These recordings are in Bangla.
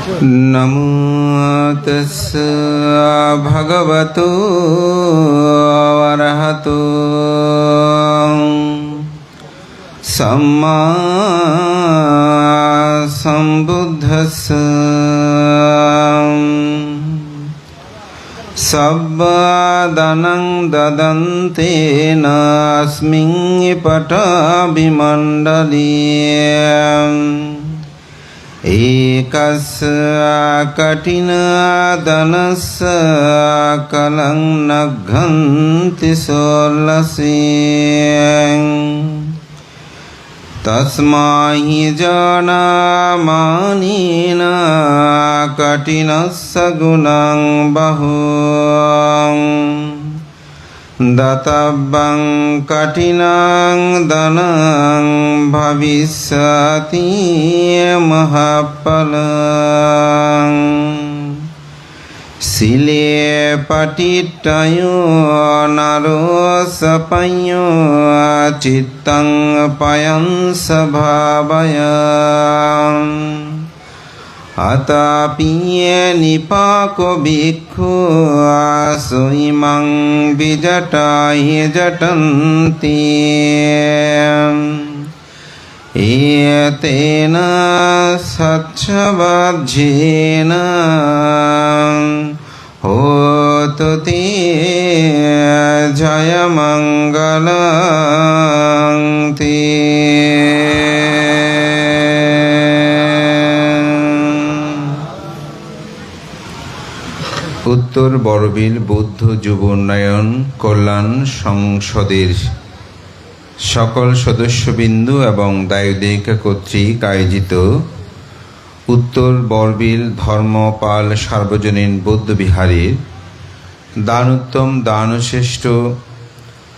नमो तस्स भगवतो अरहतो सम्मा सम्बुद्धस्स सब्बदनं ददन्ते नास्मिन् पटाभिमण्डलीयम् एकस्य कठिनदनस्य कलं नघन्ति सोल्लसीं तस्मै जनामानीन कठिनस्य गुणं बहुं दतव्यं कठिनं दनं भविष्यति महाफलं शिले पतितयो नरो सपयो चित्तं पयं स्वभावयम् अतापि निपाको भिक्खु आसुइमं विजटाय जटन्ति एतेन सच्छवज्झेन होतु ते जयमङ्गलं ते। উত্তর বড়বিল বৌদ্ধ যুব উন্নয়ন কল্যাণ সংসদের সকল সদস্যবৃন্দ এবং দায়ুদিকা কর্তৃক আয়োজিত উত্তর বড়বিল ধর্মপাল সার্বজনীন বৌদ্ধ বিহারের দানোত্তম দানশ্রেষ্ঠ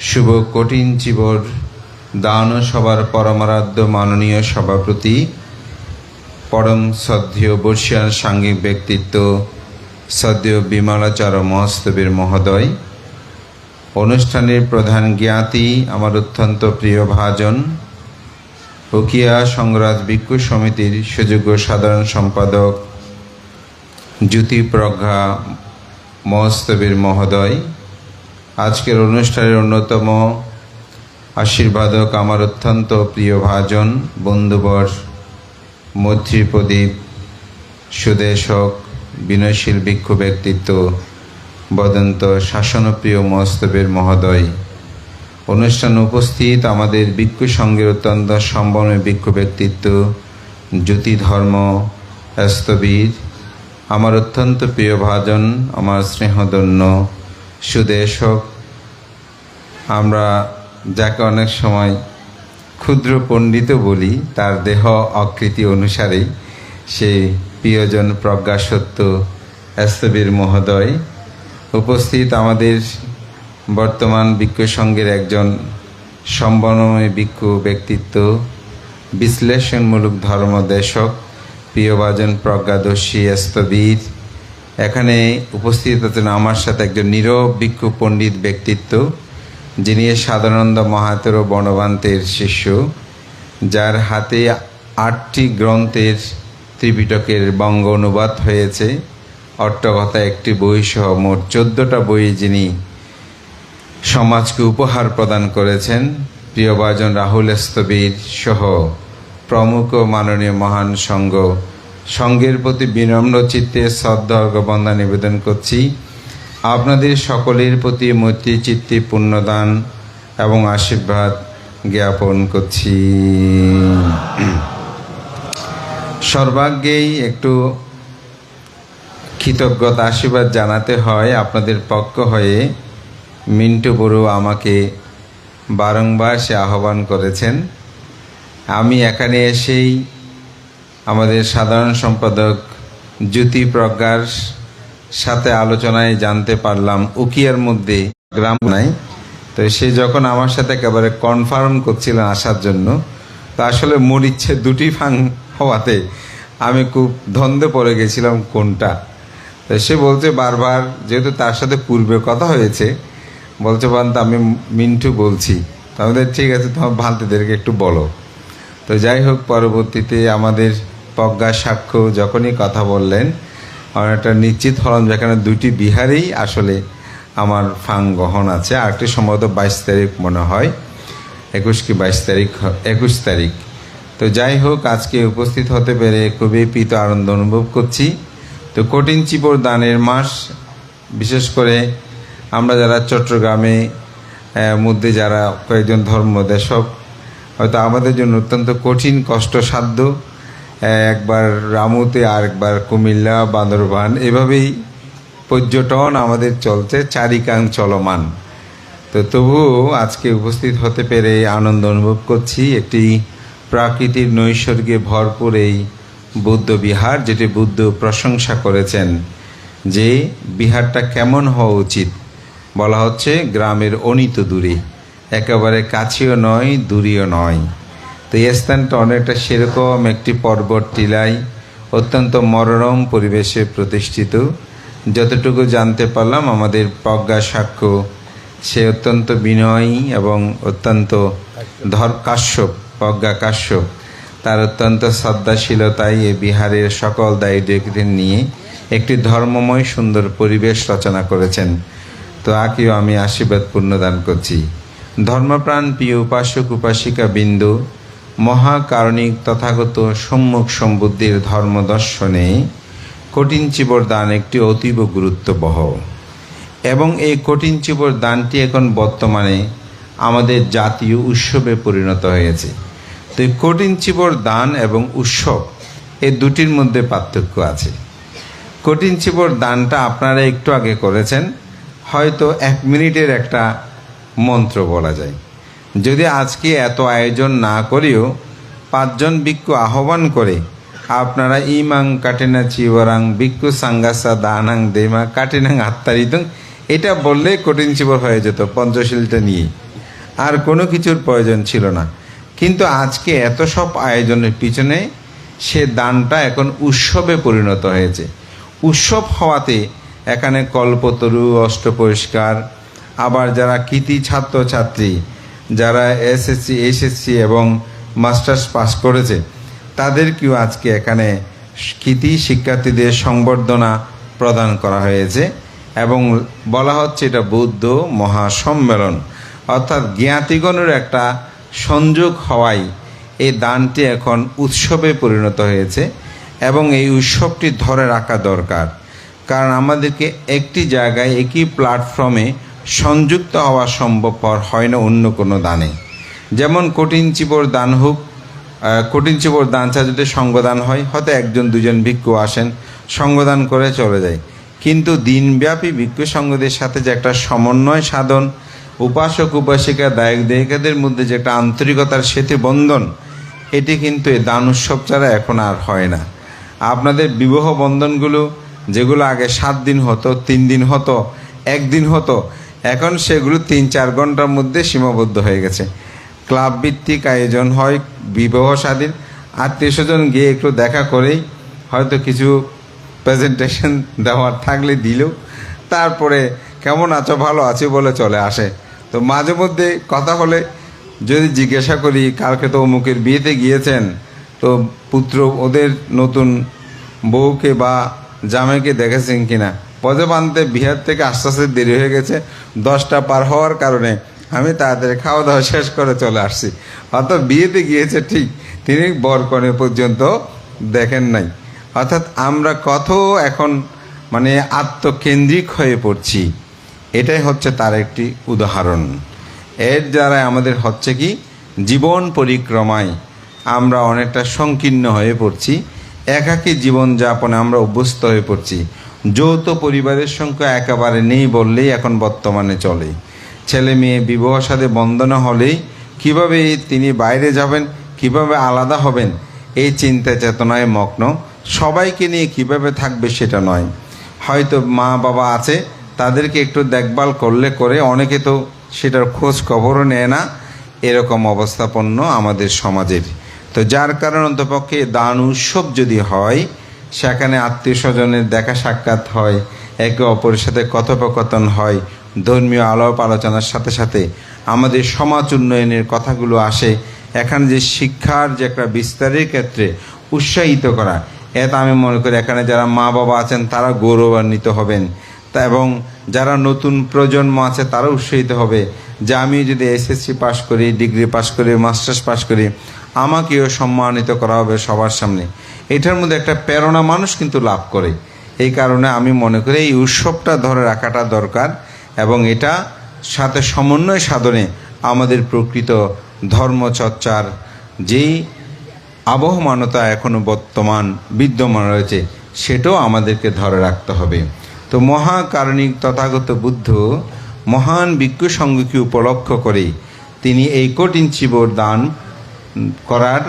শুভ কঠিন চিবর দান সভার পরমারাধ্য মাননীয় সভাপতি পরম শ্রদ্ধেয় বর্ষিয়ান সাংঘিক ব্যক্তিত্ব শ্রদ্ধেয় বিমলাচার্য মহাস্তবীর মহোদয়, অনুষ্ঠানের প্রধান জ্ঞাতি আমার অত্যন্ত প্রিয় ভাজন উকিয়া সংরাজ ভিক্ষু সমিতির সুযোগ্য সাধারণ সম্পাদক জ্যোতিপ্রজ্ঞা মহাস্তবীর মহোদয়, আজকের অনুষ্ঠানের অন্যতম আশীর্বাদক আমার অত্যন্ত প্রিয় ভাজন বন্ধুবর মৈত্রী প্রদীপ সুদেশক বিনয়শীল ভিক্ষু ব্যক্তিত্ব বদন্ত শাসনপ্রিয় মহাস্তবীর মহোদয়, অনুষ্ঠানে উপস্থিত আমাদের ভিক্ষু সংঘের অত্যন্ত সম্মানীয় ভিক্ষু ব্যক্তিত্ব জ্যোতি ধর্ম স্তবীর, আমার অত্যন্ত প্রিয় ভাজন আমার স্নেহধন্য সুদেশক, আমরা যাকে অনেক সময় ক্ষুদ্র পণ্ডিতও বলি, তার দেহ আকৃতি অনুসারেই সেই প্রিয়জন প্রজ্ঞাসত্য স্তবীর মহোদয়, উপস্থিত আমাদের বর্তমান ভিক্ষু সংঘের একজন সম্মানময় ভিক্ষু ব্যক্তিত্ব বিশ্লেষণমূলক ধর্মদেশক প্রিয়ভাজন প্রজ্ঞাদর্শী স্তবীর, এখানে উপস্থিত আছেন আমার সাথে একজন নীরব ভিক্ষু পণ্ডিত ব্যক্তিত্ব যিনি সাধারণানন্দ মহাতের বর্ণবান্তের শিষ্য, যার হাতে 8টি গ্রন্থের ত্রিপিটকের বঙ্গ অনুবাদ হয়েছে, অট্টকথা একটি বই সহ মোট 14টা বই যিনি সমাজকে উপহার প্রদান করেছেন। প্রিয়ভাজন রাহুল স্তবীর সহ প্রমুখ মাননীয় মহান সংঘের প্রতি বিনম্র চিত্তে শ্রদ্ধা অর্ঘ্যবন্দনা নিবেদন করছি। আপনাদের সকলের প্রতি মৈত্রী চিত্তে পুণ্যদান এবং আশীর্বাদ জ্ঞাপন করছি। সর্বাগ্যেই একটু কৃতজ্ঞতা আশীর্বাদ জানাতে হয় আপনাদের পক্ষ হয়ে। মিন্টু বড়ু আমাকে বারংবার সে আহ্বান করেছেন। আমি এখানে এসেই আমাদের সাধারণ সম্পাদক জ্যোতি প্রজ্ঞার সাথে আলোচনায় জানতে পারলাম উকিয়ার মধ্যে গ্রাম নাই, তো সে যখন আমার সাথে একেবারে কনফার্ম করছিলেন আসার জন্য, তা আসলে মোর ইচ্ছে দুটি ফাং হওয়াতে আমি খুব দ্বন্দ্বে পড়ে গেছিলাম কোনটা। তো সে বলছে বারবার, যেহেতু তার সাথে পূর্বে কথা হয়েছে, বলছে বান্ত আমি মিন্টু বলছি। আমাদের ঠিক আছে, তোমার ভান্তিদেরকে একটু বলো। তো যাই হোক, পরবর্তীতে আমাদের প্রজ্ঞা সাক্ষ্য যখনই কথা বললেন অনেকটা নিশ্চিত হলাম যেখানে দুইটি বিহারেই আসলে আমার ফাং গ্রহণ আছে। আরেকটি সম্ভবত 22 তারিখ মনে হয়, 21 কি 22 তারিখ, 21 তারিখ। তো যাই হোক, আজকে উপস্থিত হতে পেরে খুবই প্রীত আনন্দ অনুভব করছি। তো কঠিন চিবর দানের মাস, বিশেষ করে আমরা যারা চট্টগ্রামে মধ্যে যারা কয়েকজন ধর্মদেশক, হয়তো আমাদের জন্য অত্যন্ত কঠিন কষ্টসাধ্য। একবার রামুতে, আরেকবার কুমিল্লা, বান্দরবান, এভাবেই পর্যটন আমাদের চলছে, চারিকাং চলমান। তো তবুও আজকে উপস্থিত হতে পেরে আনন্দ অনুভব করছি। একটি প্রাকৃতিক নৈসর্গে ভরপুর এই বৌদ্ধ বিহার, যেটি বুদ্ধ প্রশংসা করেছেন যে বিহারটা কেমন হওয়া উচিত। বলা হচ্ছে গ্রামের অনিত দূরে, একেবারে কাছেও নয় দূরেও নয়। তো এই স্থানটা অনেকটা সেরকম একটি পর্বত টিলায় অত্যন্ত মনোরম পরিবেশে প্রতিষ্ঠিত। যতটুকু জানতে পারলাম আমাদের প্রজ্ঞা সাক্ষ্য, সে অত্যন্ত বিনয়ী এবং অত্যন্ত কাশ্যপ, প্রজ্ঞা কাশ্যপ, তার অত্যন্ত শ্রদ্ধাশীলতায় এই বিহারের সকল দায়িত্ব নিয়ে একটি ধর্মময় সুন্দর পরিবেশ রচনা করেছেন। তো আকেও আমি আশীর্বাদ পূর্ণদান করছি। ধর্মপ্রাণ প্রিয় উপাসক উপাসিকা বিন্দু, মহাকারণিক তথাগত সম্মুখ সম্বুদ্ধির ধর্মদর্শনে কঠিন চিবর দান একটি অতীব গুরুত্ববহ, এবং এই কঠিন চিবর দানটি এখন বর্তমানে আমাদের জাতীয় উৎসবে পরিণত হয়েছে। তো এই কঠিন চিবর দান এবং উৎসব, এই দুটির মধ্যে পার্থক্য আছে। কঠিন চিবর দানটা আপনারা একটু আগে করেছেন, হয়তো 1 মিনিটের একটা মন্ত্র বলা যায়। যদি আজকে এত আয়োজন না করেও 5 জন ভিক্ষু আহ্বান করে আপনারা ইমাং কাটেনা চিবরাং ভিক্ষু সাঙ্গাসা দানাং দেমা কাটেনাং আত্মারিতং, এটা বললে কঠিন চিবর হয়ে যেত পঞ্চশীলটা নিয়ে, আর কোনো কিছুর প্রয়োজন ছিল না। কিন্তু আজকে এত সব আয়োজনের পিছনে সে দানটা এখন উৎসবে পরিণত হয়েছে। উৎসব হওয়াতে এখানে কল্পতরু, অষ্টপরিষ্কার, আবার যারা কৃতি ছাত্রছাত্রী, যারা এসএসসি এবং মাস্টার্স পাস করেছে, তাদেরকেও আজকে এখানে কৃতি শিক্ষার্থীদের সংবর্ধনা প্রদান করা হয়েছে এবং বলা হচ্ছে এটা বৌদ্ধ মহাসম্মেলন, অর্থাৎ জ্ঞাতিগণের একটা সংযোগ হওয়ায় এই দানটি এখন উৎসবে পরিণত হয়েছে। এবং এই উৎসবটি ধরে রাখা দরকার, কারণ আমাদেরকে একটি জায়গায় একই প্ল্যাটফর্মে সংযুক্ত হওয়া সম্ভবপর হয় না অন্য কোনো দানে। যেমন কঠিন চিবর দান হোক, কঠিন চিবর দান ছাড়া যদি সঙ্গদান হয়, হয়তো 1 জন 2 জন ভিক্ষু আসেন, সঙ্গদান করে চলে যায়। কিন্তু দিনব্যাপী ভিক্ষু সঙ্গদের সাথে যে একটা সমন্বয় সাধন, উপাসক উপাসিকা দায়ক দায়িকাদের মধ্যে যে একটা আন্তরিকতার সেতু বন্ধন, এটি কিন্তু এই দান উৎসব ছাড়া এখন আর হয় না। আপনাদের বিবাহ বন্ধনগুলো যেগুলো আগে 7 দিন হতো, 3 দিন হতো, 1 দিন হতো, এখন সেগুলো 3-4 ঘন্টার মধ্যে সীমাবদ্ধ হয়ে গেছে। ক্লাব ভিত্তিক আয়োজন হয় বিবাহ স্বাধীন, আত্মীয় স্বজন গিয়ে একটু দেখা করেই হয়তো কিছু প্রেজেন্টেশন দেওয়ার থাকলে দিল, তারপরে কেমন আছো, ভালো আছি বলে চলে আসে। তো মাঝে মধ্যে কথা হলে যদি জিজ্ঞাসা করি কালকে তো অমুকের বিয়েতে গিয়েছেন, তো পুত্র ওদের নতুন বউকে বা জামাইকে দেখেছেন কিনা, পদে বানতে বিহার থেকে আস্তে আস্তে দেরি হয়ে গেছে, 10টা পার হওয়ার কারণে আমি তাড়াতাড়ি খাওয়া দাওয়া শেষ করে চলে আসছি। অর্থাৎ বিয়েতে গিয়েছে ঠিক, তিনি বরকনে পর্যন্ত দেখেন নাই। অর্থাৎ আমরা কত এখন মানে আত্মকেন্দ্রিক হয়ে পড়ছি, এটাই হচ্ছে তার একটি উদাহরণ। এর দ্বারা আমাদের হচ্ছে কি, জীবন পরিক্রমায় আমরা অনেকটা সংকীর্ণ হয়ে পড়ছি, একাকী জীবনযাপনে আমরা অভ্যস্ত হয়ে পড়ছি। যৌথ পরিবারের সংখ্যা একেবারে নেই বললেই এখন বর্তমানে চলে। ছেলে মেয়ে বিবাহ সাথে বন্ধনা হলেই কিভাবে তিনি বাইরে যাবেন, কিভাবে আলাদা হবেন, এই চিন্তা চেতনায় মগ্ন। সবাইকে নিয়ে কিভাবে থাকবে সেটা নয়, হয়তো মা বাবা আছে তাদেরকে একটু দেখভাল করলে করে, অনেকে তো সেটার খোঁজ খবরও নেয় না, এরকম অবস্থাপন্ন আমাদের সমাজের। তো যার কারণ অন্তপক্ষে দান উৎসব যদি হয়, সেখানে আত্মীয় স্বজনের দেখা সাক্ষাৎ হয়, একে অপরের সাথে কথোপকথন হয়, ধর্মীয় আলাপ আলোচনার সাথে সাথে আমাদের সমাজ উন্নয়নের কথাগুলো আসে। এখানে যে শিক্ষার যে একটা বিস্তারের ক্ষেত্রে উৎসাহিত করা। এতে আমি মনে করি এখানে যারা মা বাবা আছেন তারা গৌরবান্বিত হবেন, তা এবং যারা নতুন প্রজন্ম আছে তারা উৎসাহিত হবে যে আমি যদি এসএসসি পাশ করি, ডিগ্রি পাশ করি, মাস্টার্স পাশ করি, আমাকেও সম্মানিত করা হবে সবার সামনে। এটার মধ্যে একটা প্রেরণা মানুষ কিন্তু লাভ করে। এই কারণে আমি মনে করি এই উৎসবটা ধরে রাখাটা দরকার, এবং এটা সাথে সমন্বয় সাধনে আমাদের প্রকৃত ধর্মচর্চার যেই আবহমানতা এখনও বর্তমান বিদ্যমান রয়েছে সেটাও আমাদেরকে ধরে রাখতে হবে। তো মহাকারণিক তথাগত বুদ্ধ মহান ভিক্ষু সংঘকে উপলক্ষ করে তিনি এই কঠিন চিবর দান করার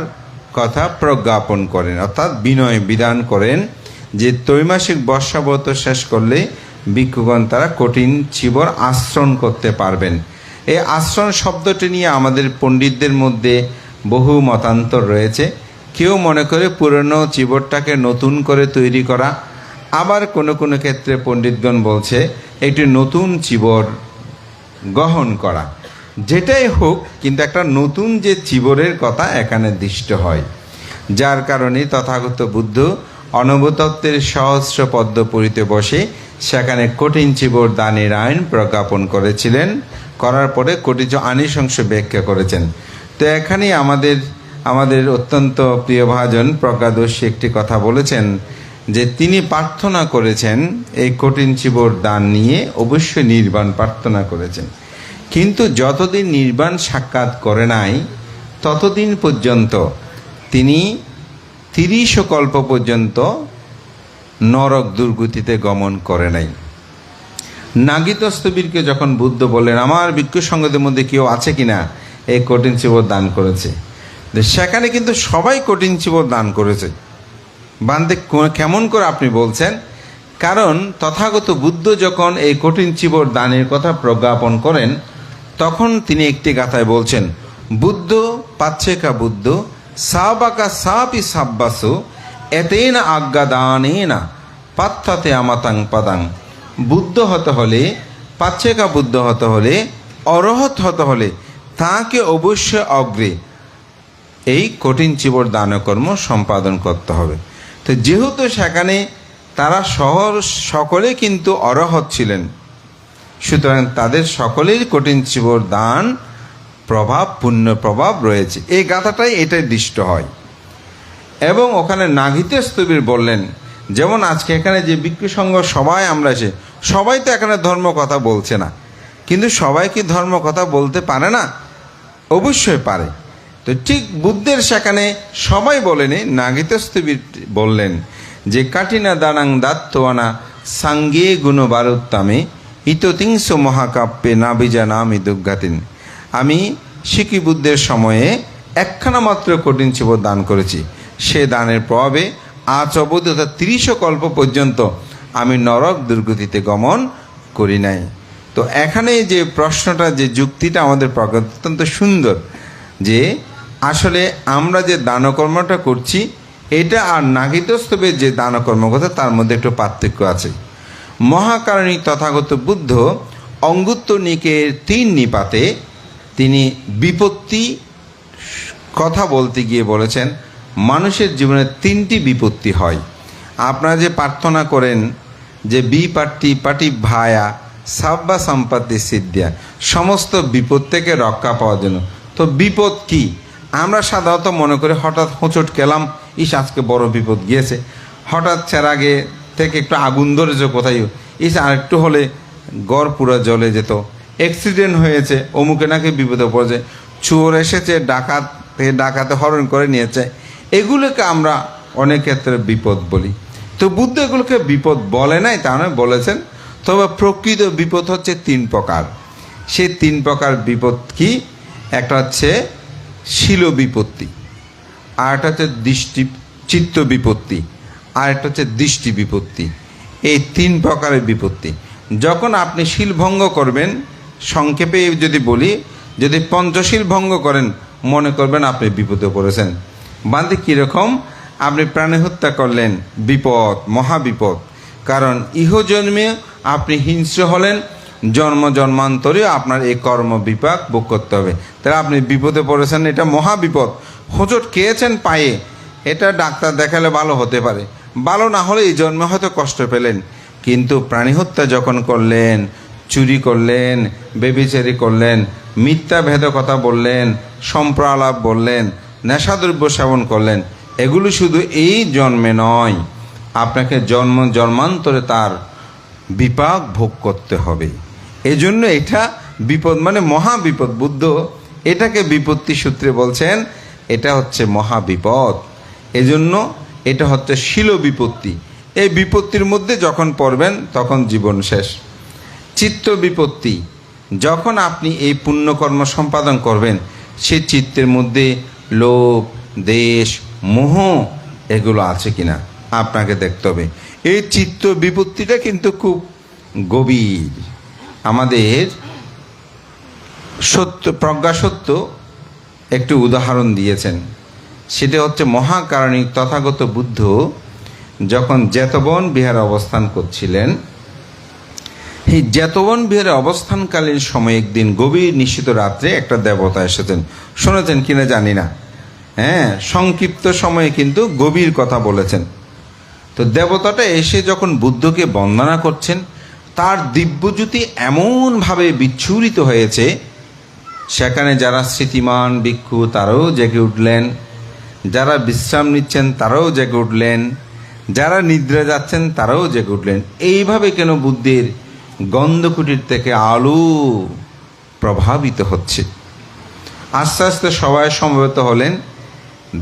কথা প্রজ্ঞাপন করেন, অর্থাৎ বিনয় বিধান করেন যে ত্রৈমাসিক বর্ষাব্রত শেষ করলে ভিক্ষুগণ তারা কঠিন চিবর আশ্রণ করতে পারবেন। এই আশ্রণ শব্দটি নিয়ে আমাদের পণ্ডিতদের মধ্যে বহু মতান্তর রয়েছে। কেউ মনে করে পুরনো চিবরটাকে নতুন করে তৈরি করা, আবার কোনো কোনো ক্ষেত্রে পণ্ডিতগণ বলছে একটি নতুন চিবর গ্রহণ করা। যেটাই হোক, কিন্তু একটা নতুন যে চিবরের কথা এখানে দৃষ্ট হয়, যার কারণে তথাগত বুদ্ধ অনবতত্ত্বের সহস্র পদ্ম পড়িতে বসে সেখানে কঠিন চিবর দানের আইন প্রজ্ঞাপন করেছিলেন, করার পরে কঠিন আনিশংস ব্যাখ্যা করেছেন। তো এখানেই আমাদের অত্যন্ত প্রিয় ভাজন প্রজ্ঞাদর্শী একটি কথা বলেছেন যে তিনি প্রার্থনা করেছেন এই কঠিন চিবর দান নিয়ে, অবশ্যই নির্বাণ প্রার্থনা করেছেন, কিন্তু যতদিন নির্বাণ সাক্ষাৎ করে নাই ততদিন পর্যন্ত তিনি 30 কল্প পর্যন্ত নরক দুর্গতিতে গমন করে নাই। নাগিতস্তবীরকে যখন বুদ্ধ বললেন আমার ভিক্ষু সঙ্গদের মধ্যে কেউ আছে কিনা এই কঠিন চিবর দান করেছে, সেখানে কিন্তু সবাই কঠিন চিবর দান করেছে। বান্দে কেমন করে আপনি বলছেন? কারণ তথাগত বুদ্ধ যখন এই কঠিন চিবর দানের কথা প্রজ্ঞাপন করেন তখন তিনি একটি গাথায় বলছেন, বুদ্ধ পাচ্ছেকা বুদ্ধ সাবাকা সাপি সাব্বাসু এতেন আজ্ঞা দানেনা পাত্থাতে আমাতাং পাদাং। বুদ্ধ হতে হলে, পাচ্ছেকা বুদ্ধ হতে হলে, অরহত হতে হলে তাকে অবশ্যই অগ্রে এই কঠিন চিবর দানকর্ম সম্পাদন করতে হবে। তো যেহেতু সেখানে তারা সকলে কিন্তু অরহত ছিলেন, সুতরাং তাদের সকলেই কঠিন চিবর দান প্রভাব, পুণ্য প্রভাব রয়েছে। এই গাথাটাই এটাই দৃষ্ট হয়। এবং ওখানে নাগিতস্তবীর বললেন, যেমন আজকে এখানে যে ভিক্ষু সংঘ সবাই আমরা সবাই তো এখানে ধর্ম কথা বলছে না, কিন্তু সবাই কি ধর্ম কথা বলতে পারে না? অবশ্যই পারে। তো ঠিক বুদ্ধের সেখানে সবাই বলেনি, নাগিতস্তবীর বললেন যে কাঠিনা দানাং দাত্তওয়ানা সাঙ্গে গুণবারুত্তামে ইততিংস মহাকাব্যে নাবিজা নামি দুর্গাতিন। আমি শিকি বুদ্ধের সময়ে একখানা মাত্র কঠিন চিবর দান করেছি, সে দানের প্রভাবে আজ অবধি অর্থাৎ 30 কল্প পর্যন্ত আমি নরক দুর্গতিতে গমন করি নাই। তো এখানে যে প্রশ্নটা, যে যুক্তিটা আমাদের অত্যন্ত সুন্দর, যে আসলে আমরা যে দানকর্মটা করছি এটা আর নাগিতস্তবের যে দানকর্ম কথা তার মধ্যে একটু পার্থক্য আছে। মহাকারণিক তথাগত বুদ্ধ অঙ্গুত্তনিকের 3 নিপাতে তিনি বিপত্তি কথা বলতে গিয়ে বলেছেন মানুষের জীবনে 3টি বিপত্তি হয়। আপনারা যে প্রার্থনা করেন যে বিপাটি পাটি ভায়া সাব্বা সম্পত্তি সিদ্ধিয়া, সমস্ত বিপদ থেকে রক্ষা পাওয়ার জন্য। তো বিপদ কি? আমরা সাধারণত মনে করি হঠাৎ হোঁচট খেলাম, ইস আজকে বড় বিপদ গিয়েছে, হঠাৎ চেরাগে থেকে একটু আগুন ধরেছে কোথায়, ইস আরেকটু হলে গড় পুরো জ্বলে যেত, অ্যাক্সিডেন্ট হয়েছে, অমুকে নাকি বিপদে পড়েছে, চোর এসেছে, ডাকাতে হরণ করে নিয়েছে, এগুলোকে আমরা অনেক ক্ষেত্রে বিপদ বলি। তো বুদ্ধ এগুলোকে বিপদ বলে নাই, তা নয়, বলেছেন। তবে প্রকৃত বিপদ হচ্ছে 3 প্রকার। সেই 3 প্রকার বিপদ কি? একটা হচ্ছে শিল বিপত্তি, আর একটা হচ্ছে চিত্ত বিপত্তি, আর একটা হচ্ছে দৃষ্টি বিপত্তি। এই 3 প্রকারের বিপত্তি। যখন আপনি শিল ভঙ্গ করবেন, সংক্ষেপে যদি বলি, যদি পঞ্চশীল ভঙ্গ করেন মনে করবেন আপনি বিপদে পড়েছেন। বান্দে কীরকম? আপনি প্রাণী হত্যা করলেন, বিপদ, মহাবিপদ। কারণ ইহজন্মে আপনি হিংস্র হলেন, জন্মান্তরেও আপনার এই কর্ম বিপাক ভোগ করতে হবে। তাহলে আপনি বিপদে পড়েছেন, এটা মহাবিপদ। হোঁচট খেয়েছেন পায়ে, এটা ডাক্তার দেখালে ভালো হতে পারে, ভালো না হলে এই জন্মে হয়তো কষ্ট পেলেন, কিন্তু প্রাণী হত্যা যখন করলেন, চুরি করলেন, বেবিচারি করলেন, মিথ্যা ভেদ কথা বললেন, সম্প্রালাপ বললেন, নেশাদ্রব্য সেবন করলেন, এগুলো শুধু এই জন্মে নয়, আপনাকে জন্ম জন্মান্তরে তার বিপাক ভোগ করতে হবে। এজন্য এটা বিপদ, মানে মহা বিপদ। বুদ্ধ এটাকে বিপত্তি সূত্রে বলছেন, এটা হচ্ছে মহা বিপদ। এজন্য এটা হচ্ছে শিল বিপত্তি। এই বিপত্তির মধ্যে যখন পড়বেন তখন জীবন শেষ। চিত্ত বিপত্তি, যখন আপনি এই পুণ্যকর্ম সম্পাদন করবেন, সে চিত্তের মধ্যে লোভ, দেশ, মোহ এগুলো আছে কিনা আপনাকে দেখতে হবে। এই চিত্ত বিপত্তিটা কিন্তু খুব গভীর। আমাদের সত্য, প্রজ্ঞাসত্য একটি উদাহরণ দিয়েছেন, সেটা হচ্ছে মহাকারণিক তথাগত বুদ্ধ যখন জেতবন বিহারে অবস্থান করছিলেন, এই জেতবন বিহারে অবস্থানকালীন সময় একদিন গভীর নিশ্চিত রাত্রে একটা দেবতা এসেছেন। শুনেছেন কিনা জানি না, সংক্ষিপ্ত সময়ে কিন্তু গভীর কথা বলেছেন। তো দেবতাটা এসে যখন বুদ্ধকে বন্দনা করছেন, তার দিব্যজ্যোতি এমনভাবে বিচ্ছুরিত হয়েছে, সেখানে যারা স্মৃতিমান ভিক্ষু তারাও জেগে উঠলেন, যারা বিশ্রাম নিচ্ছেন তারাও জেগে উঠলেন, যারা নিদ্রা যাচ্ছেন তারাও জেগে উঠলেন। এইভাবে কেন বুদ্ধের গন্ধকুটির থেকে আলো প্রভাবিত হচ্ছে। আস্তে আস্তে সবাই সমবেত হলেন,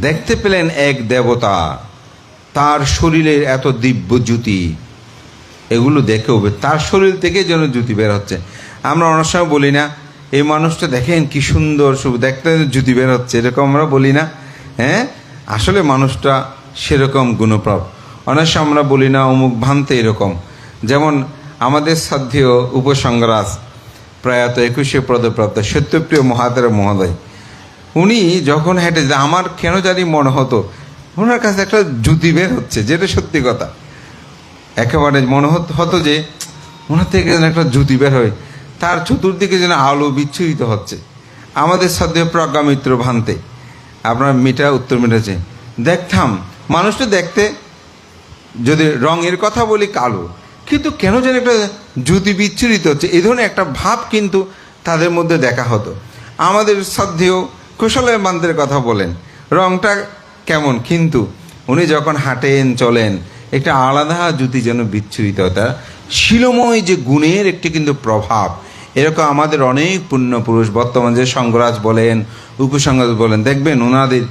দেখতে পেলেন এক দেবতা, তার শরীরের এত দিব্য জ্যোতি, এগুলো দেখেও তার শরীর থেকে যেন জ্যোতি বের হচ্ছে। আমরা অনেক সময় বলি না, এই মানুষটা দেখেন কি সুন্দর, দেখতে জ্যোতি বের হচ্ছে, এরকম আমরা বলি না? আসলে মানুষটা সেরকম গুণপ্রব। অনেক সময় আমরা বলি না অমুক ভান্তে এরকম। যেমন আমাদের শ্রদ্ধেয় উপসংগ্রাস প্রয়াত 21শে পদপ্রাপ্ত সত্যপ্রিয় মহাতের মহোদয়, উনি যখন হেঁটে যে আমার কেন জানি মনে হতো ওনার কাছে একটা জ্যোতি বের হচ্ছে, যেটা সত্যি কথা। একেবারে মনে হতো যে ওনার থেকে যেন একটা জ্যোতি বের হয়, তার চতুর্দিকে যেন আলো বিচ্ছুরিত হচ্ছে। আমাদের শ্রদ্ধেয় প্রজ্ঞা মিত্র ভান্তে, আপনার উত্তর মিটাছে, দেখতাম মানুষটা দেখতে, যদি রঙের কথা বলি কালো, কিন্তু কেন যেন একটা জ্যোতি বিচ্ছুরিত হচ্ছে, এই ধরনের একটা ভাব কিন্তু তাদের মধ্যে দেখা হতো। আমাদের শ্রদ্ধেয় কুশলের বান্তের কথা বলেন, রঙটা কেমন, কিন্তু উনি যখন হাঁটেন চলেন একটা আলাদা জ্যোতি যেন বিচ্ছুরিত হতো। শিলময় যে গুণের একটি কিন্তু প্রভাব, এরকম আমাদের অনেক পুণ্যপুরুষ বর্তমান যে সঙ্গরাজ বলেন, উপসংগরাজ বলেন, দেখবেন ওনাদের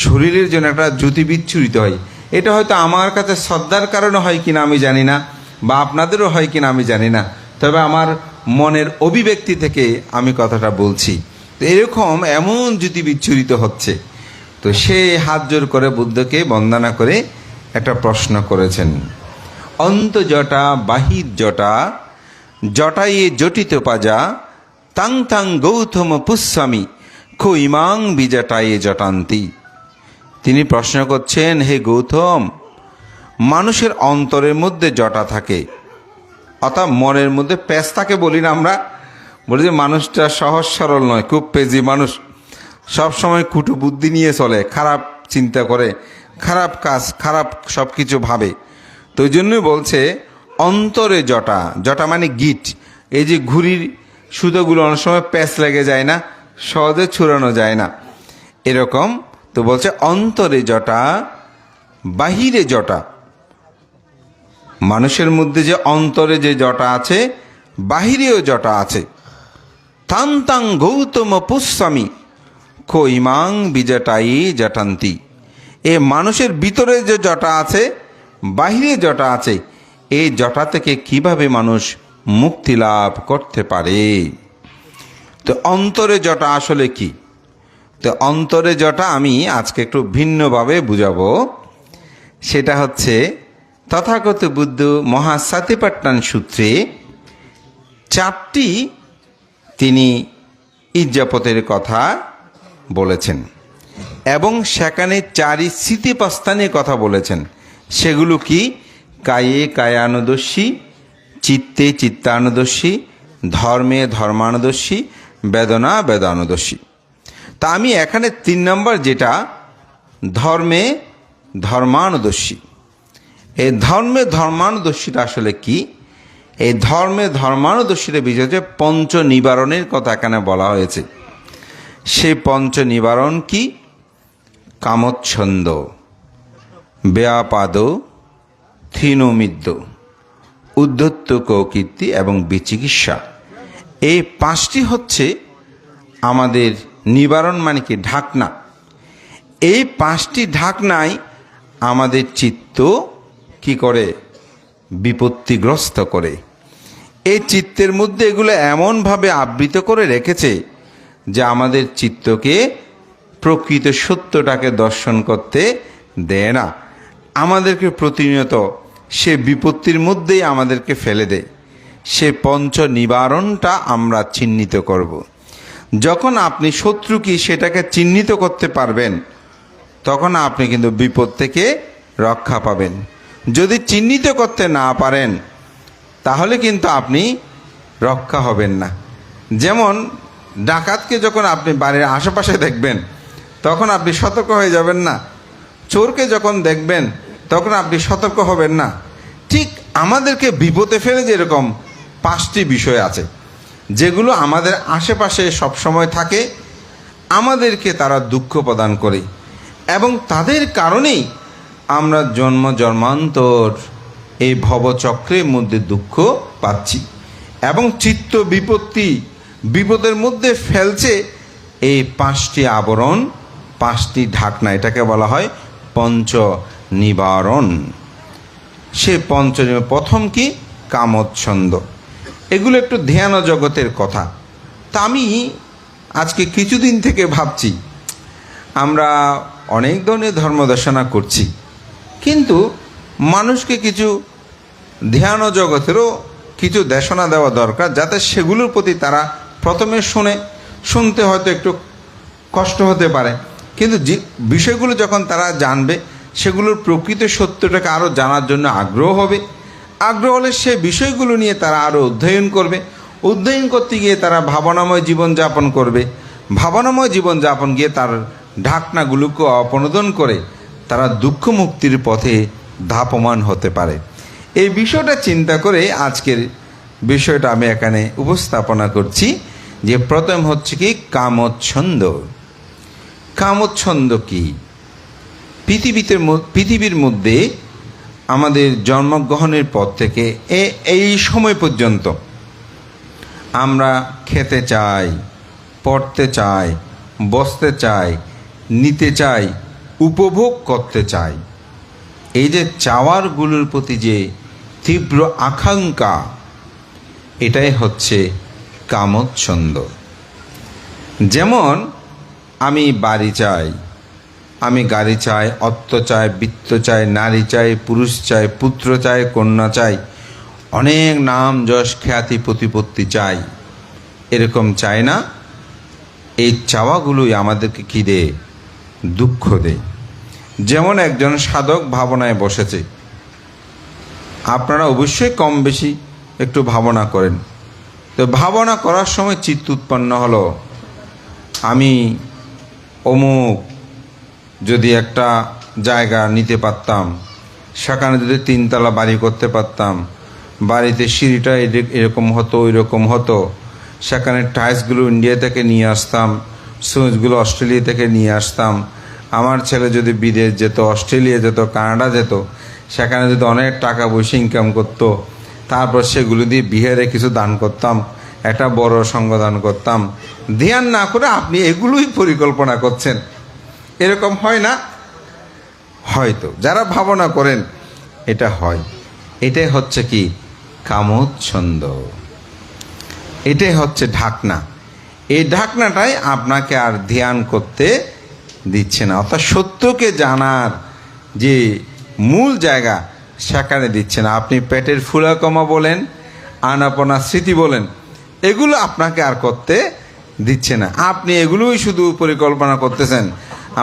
শরীরের জন্য একটা জ্যোতি বিচ্ছুরিত হয়। এটা হয়তো আমার কাছে শ্রদ্ধার কারণে হয় কিনা আমি জানি না, বা আপনাদেরও হয় কিনা আমি জানি না, তবে আমার মনের অভিব্যক্তি থেকে আমি কথাটা বলছি। তো এরকম এমন জ্যোতি বিচ্ছুরিত হচ্ছে। তো সে হাত জোর করে বুদ্ধকে বন্দনা করে একটা প্রশ্ন করেছেন, অন্ত জটা বাহির জটা জটায়ে জটিত পাজা তাং তাং গৌতম পুষ্যামি খো ইমাং বিজটায়ে জটান্তি। তিনি প্রশ্ন করছেন, হে গৌতম, মানুষের অন্তরের মধ্যে জটা থাকে, অর্থাৎ মনের মধ্যে প্যাঁচ থাকে বলি না আমরা, বলি যে মানুষটা সহজ সরল নয়, খুব পেজি মানুষ, সব সময় কুটু বুদ্ধি নিয়ে চলে, খারাপ চিন্তা করে, খারাপ কাজ, খারাপ সব কিছু ভাবে। তো ওই জন্যই বলছে অন্তরে জটা, জটা মানে গিট, এই যে ঘুড়ির সুতোগুলো অনেক সময় প্যাঁচ লেগে যায় না, সহজে ছুড়ানো যায় না, এরকম। তো বলছে অন্তরে জটা বাহিরে জটা, মানুষের মধ্যে যে অন্তরে যে জটা আছে, বাহিরেও জটা আছে। তাং তাং গৌতম পুষ্যামি খো ইমাং বিজটায়ী জটান্তি। এ মানুষের ভিতরে যে জটা আছে, বাহিরে জটা আছে, এই জটা থেকে কিভাবে মানুষ মুক্তি লাভ করতে পারে? তো অন্তরে জটা আসলে কি? তো অন্তরে জটা আমি আজকে একটু ভিন্নভাবে বুঝাবো। সেটা হচ্ছে তথাগত বুদ্ধ মহাসাতিপাট্টান সূত্রে 4টি তিনি ইজ্জাপতের কথা বলেছেন, এবং সেখানে 4ই স্মৃতিপ্রস্থানের কথা বলেছেন। সেগুলো কি? কায়ে কায়ানুদর্শী, চিত্তে চিত্তানুদর্শী, ধর্মে ধর্মানুদর্শী, বেদনা বেদানুদর্শী। তা আমি এখানে 3 নম্বর যেটা ধর্মে ধর্মানুদর্শী। এই ধর্মানুদর্শীটা আসলে কি? এই ধর্মানুদর্শীর বিষয় হচ্ছে পঞ্চ নিবারণের কথা এখানে বলা হয়েছে। সেই পঞ্চ নিবারণ কি? কামচ্ছন্দ, ব্যাপাদ, থিনোমিদ্য, উদ্ধত্ত কৌকীর্তি এবং বিচিকিৎসা। এই পাঁচটি হচ্ছে আমাদের নিবারণ, মানে কি ঢাকনা। এই পাঁচটি ঢাকনায় আমাদের চিত্ত কি করে? বিপত্তিগ্রস্ত করে। এই চিত্তের মধ্যে এগুলো এমনভাবে আবৃত করে রেখেছে যে আমাদের চিত্তকে প্রকৃত সত্যটাকে দর্শন করতে দেয় না, আমাদেরকে প্রতিনিয়ত সে বিপত্তির মধ্যেই আমাদেরকে ফেলে দেয়। সে পঞ্চ নিবারণটা আমরা চিহ্নিত করব। যখন আপনি শত্রু কি সেটাকে চিহ্নিত করতে পারবেন, তখন আপনি কিন্তু বিপদ থেকে রক্ষা পাবেন। যদি চিহ্নিত করতে না পারেন, তাহলে কিন্তু আপনি রক্ষা হবেন না। যেমন ডাকাতকে যখন আপনি বাড়ির আশেপাশে দেখবেন, তখন আপনি সতর্ক হয়ে যাবেন না। চোরকে যখন দেখবেন, তখন আপনি সতর্ক হবেন না। ঠিক আমাদেরকে বিপদে ফেলে যেরকম পাঁচটি বিষয় আছে, যেগুলো আমাদের আশেপাশে সবসময় থাকে, আমাদেরকে তারা দুঃখ প্রদান করে, এবং তাদের কারণেই আমরা জন্মান্তর এই ভবচক্রের মধ্যে দুঃখ পাচ্ছি, এবং চিত্ত বিপদের মধ্যে ফেলছে এই পাঁচটি আবরণ, পাঁচটি ঢাকনা। এটাকে বলা হয় পঞ্চ নিবারণ। সে প্রথম কি? কামচ্ছন্দ। এগুলো একটু ধ্যান জগতের কথা। তা আমি আজকে কিছুদিন থেকে ভাবছি, আমরা অনেক ধরনের ধর্মদর্শনা করছি, কিন্তু মানুষকে কিছু ধ্যান জগতেরও কিছু দেশনা দেওয়া দরকার, যাতে সেগুলোর প্রতি তারা প্রথমে শুনতে হয়তো একটু কষ্ট হতে পারে, কিন্তু যে বিষয়গুলো যখন তারা জানবে, সেগুলোর প্রকৃত সত্যটাকে আরও জানার জন্য আগ্রহ হবে। আগ্রহ হলে সে বিষয়গুলো নিয়ে তারা আরও অধ্যয়ন করবে। অধ্যয়ন করতে গিয়ে তারা ভাবনাময় জীবনযাপন করবে। ভাবনাময় জীবনযাপন গিয়ে তার ঢাকনাগুলোকে অপনোদন করে তারা দুঃখ মুক্তির পথে ধাপমান হতে পারে। এই বিষয়টা চিন্তা করে আজকের বিষয়টা আমি এখানে উপস্থাপনা করছি, যে প্রথম হচ্ছে কি? কামচ্ছন্দ। কামচ্ছন্দ কি? পৃথিবীর মধ্যে আমাদের জন্মগ্রহণের পর থেকে এই সময় পর্যন্ত আমরা খেতে চাই, পড়তে চাই, বসতে চাই, নিতে চাই, উপভোগ করতে চাই। এই যে চাওয়ারগুলোর প্রতি যে তীব্র আকাঙ্ক্ষা, এটাই হচ্ছে কামচ্ছন্দ। যেমন আমি বাড়ি চাই, আমি গাড়ি চাই, অর্থ চাই, বৃত্ত চাই, নারী চাই, পুরুষ চাই, পুত্র চাই, কন্যা চাই, অনেক নাম যশ খ্যাতি প্রতিপত্তি চাই। এরকম চাই না? এই চাওয়াগুলোই আমাদেরকে কী দেয়? দুঃখ দেয়। যেমন একজন সাধক ভাবনায় বসেছে, আপনারা অবশ্যই কম বেশি একটু ভাবনা করেন। তো ভাবনা করার সময় চিত্ত উৎপন্ন হলো, আমি অমুক যদি একটা জায়গা নিতে পারতাম, সেখানে যদি 3 তলা বাড়ি করতে পারতাম, বাড়িতে সিঁড়িটা এরকম হতো, ওই রকম হতো, সেখানে টাইলসগুলো ইন্ডিয়া থেকে নিয়ে আসতাম, সুইচগুলো অস্ট্রেলিয়া থেকে নিয়ে আসতাম, আমার ছেলে যদি বিদেশ যেত, অস্ট্রেলিয়া যেত, কানাডা যেত, সেখানে যদি অনেক টাকা পয়সা ইনকাম করতো, তারপর সেগুলো দিয়ে বিহারে কিছু দান করতাম, একটা বড় সঙ্গ দান করতাম। ধ্যান না করে আপনি এগুলোই পরিকল্পনা করছেন, এরকম হয় না? হয়তো যারা ভাবনা করেন এটা হয়। এটাই হচ্ছে কি? কামচ্ছন্দ। এটাই হচ্ছে ঢাকনা। এই ঢাকনাটাই আপনাকে আর ধ্যান করতে দিচ্ছে না, অর্থাৎ সত্যকে জানার যে মূল জায়গা সেখানে দিচ্ছে না। আপনি পেটের ফুলা কমা বলেন, আনাপনা স্মৃতি বলেন, এগুলো আপনাকে আর করতে দিচ্ছে না। আপনি এগুলোই শুধু পরিকল্পনা করতেছেন,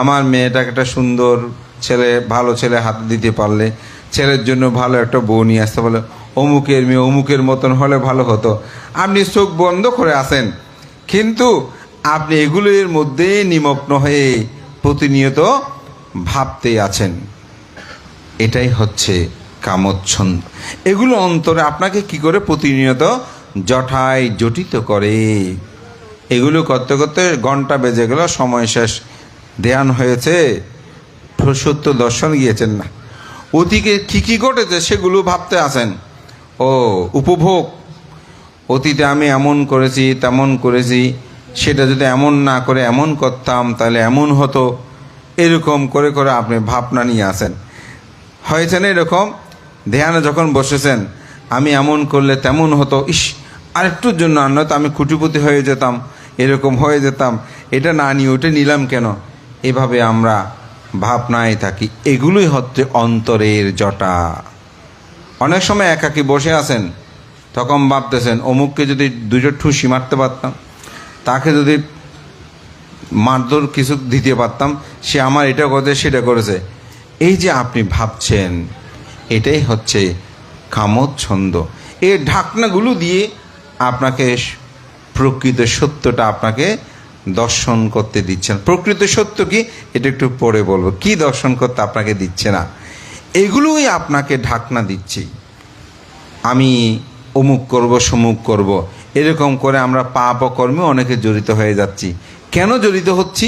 আমার মেয়েটাকে একটা সুন্দর ছেলে, ভালো ছেলে হাতে দিতে পারলে, ছেলের জন্য ভালো একটা বউ নিয়ে আসতে পারলে, অমুকের মেয়ে অমুকের মতন হলে ভালো হতো। আপনি চোখ বন্ধ করে আছেন, কিন্তু আপনি এগুলোর মধ্যেই নিমগ্ন হয়ে প্রতিনিয়ত ভাবতেই আছেন। এটাই হচ্ছে কামচ্ছন্দ। এগুলো অন্তরে আপনাকে কি করে প্রতিনিয়ত জটায় জটিত করে। এগুলো করতে করতে ঘন্টা বেজে গেল, সময় শেষ, ধ্যান হয়েছে, সত্য দর্শন গিয়েছেন না। অতীতে কী কী ঘটেছে সেগুলো ভাবতে আসেন। ও উপভোগ, অতীতে আমি এমন করেছি তেমন করেছি, সেটা যদি এমন না করে এমন করতাম তাহলে এমন হতো। এরকম করে করে আপনি ভাবনা নিয়ে আসেন। হয়েছে না এরকম? ধ্যানে যখন বসেছেন, আমি এমন করলে তেমন হতো, ইস আরেকটুর জন্য আর নয়তো আমি কোটিপতি হয়ে যেতাম, এরকম হয়ে যেতাম, এটা না নিয়ে ওটা নিলাম কেন। এভাবে আমরা ভাবনায় থাকি। এগুলোই হচ্ছে অন্তরের জটা। অনেক সময় একাকী বসে আছেন, তখন ভাবতেছেন অমুককে যদি দুটো ঠুসি মারতে পারতাম, তাকে যদি মারধর কিছু দিতে পারতাম, সে আমার এটা করেছে সেটা করেছে। এই যে আপনি ভাবছেন, এটাই হচ্ছে কামচ্ছন্দ। এই ঢাকনাগুলো দিয়ে আপনাকে প্রকৃত সত্যটা আপনাকে দর্শন করতে দিচ্ছেন। প্রকৃত সত্য কি, এটা একটু পরে বলবো। কি দর্শন করতে আপনাকে দিচ্ছে না, এগুলোই আপনাকে ঢাকনা দিচ্ছে। আমি অমুক করব সমুক করব, এরকম করে আমরা পাপ ও কর্মে অনেকে জড়িত হয়ে যাচ্ছি। কেন জড়িত হচ্ছি?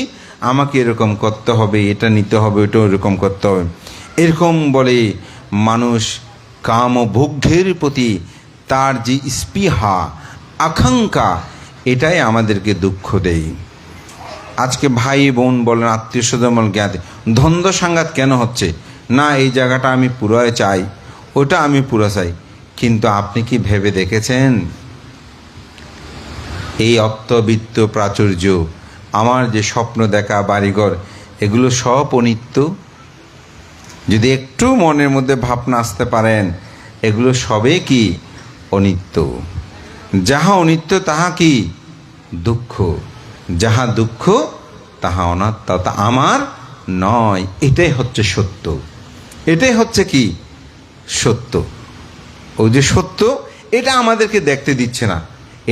আমাকে এরকম করতে হবে, এটা নিতে হবে, ওটা এরকম করতে হবে, এরকম বলে মানুষ কাম ও ভোগ্যের প্রতি তার যে স্পৃহা, আকাঙ্ক্ষা, এটাই আমাদেরকে দুঃখ দেয়। আজকে ভাই বোন বলেন, আত্মীয় স্বজন বলেন, জ্ঞাতি দ্বন্দ্ব সংঘাত কেন হচ্ছে? না এই জায়গাটা আমি পুরোয় চাই, ওটা আমি পুরো চাই। কিন্তু আপনি কি ভেবে দেখেছেন, এই অর্থবিত্ত প্রাচুর্য, আমার যে স্বপ্ন দেখা বাড়িঘর, এগুলো সব অনিত্য? যদি একটু মনের মধ্যে ভাবনা আসতে পারেন, এগুলো সবে কি অনিত্য। যাহা অনিত্য তাহা কি দুঃখ, যাহা দুঃখ তাহা অনাত্মা, তা আমার নয়। এটাই হচ্ছে সত্য, এটাই হচ্ছে কি সত্য। ওই যে সত্য, এটা আমাদেরকে দেখতে দিচ্ছে না।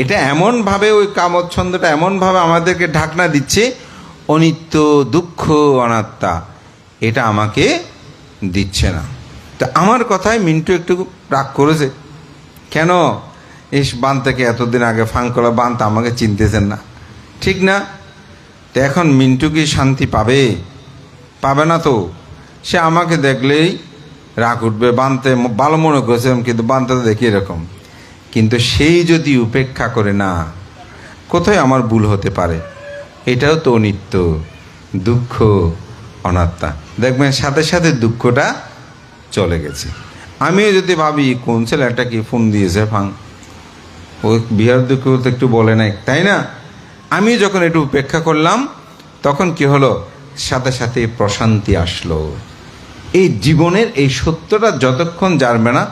এটা এমনভাবে, ওই কামচ্ছন্দটা এমনভাবে আমাদেরকে ঢাকনা দিচ্ছে, অনিত্য, দুঃখ, অনাত্মা, এটা আমাকে দিচ্ছে না। তা আমার কথায় মিন্টু একটু রাগ করেছে। কেন? এই বান থেকে এতদিন আগে ফাঙ্কলা বান, তা আমাকে চিনতেছেন না, ঠিক না? তো এখন মিন্টু কি শান্তি পাবে? পাবে না তো। সে আমাকে দেখলেই রাগ উঠবে। বানতে ভালো মনে করেছিলাম, কিন্তু বানতে তো দেখি এরকম। কিন্তু সেই যদি উপেক্ষা করে না, কোথায় আমার ভুল হতে পারে? এটাও তো অনিত্য, দুঃখ, অনাত্মা। দেখবেন সাথে সাথে দুঃখটা চলে গেছে। আমিও যদি ভাবি কোন ছেলেটা কি ফোন দিয়েছে ফাং, ওই বিহার দুঃখ তো একটু বলে নাই, তাই না? আমি যখন একটু উপেক্ষা করলাম, তখন কি হলো, সাথে সাথে প্রশান্তি আসলো। এই জীবনের এই সত্যটা যতক্ষণ জানবে না,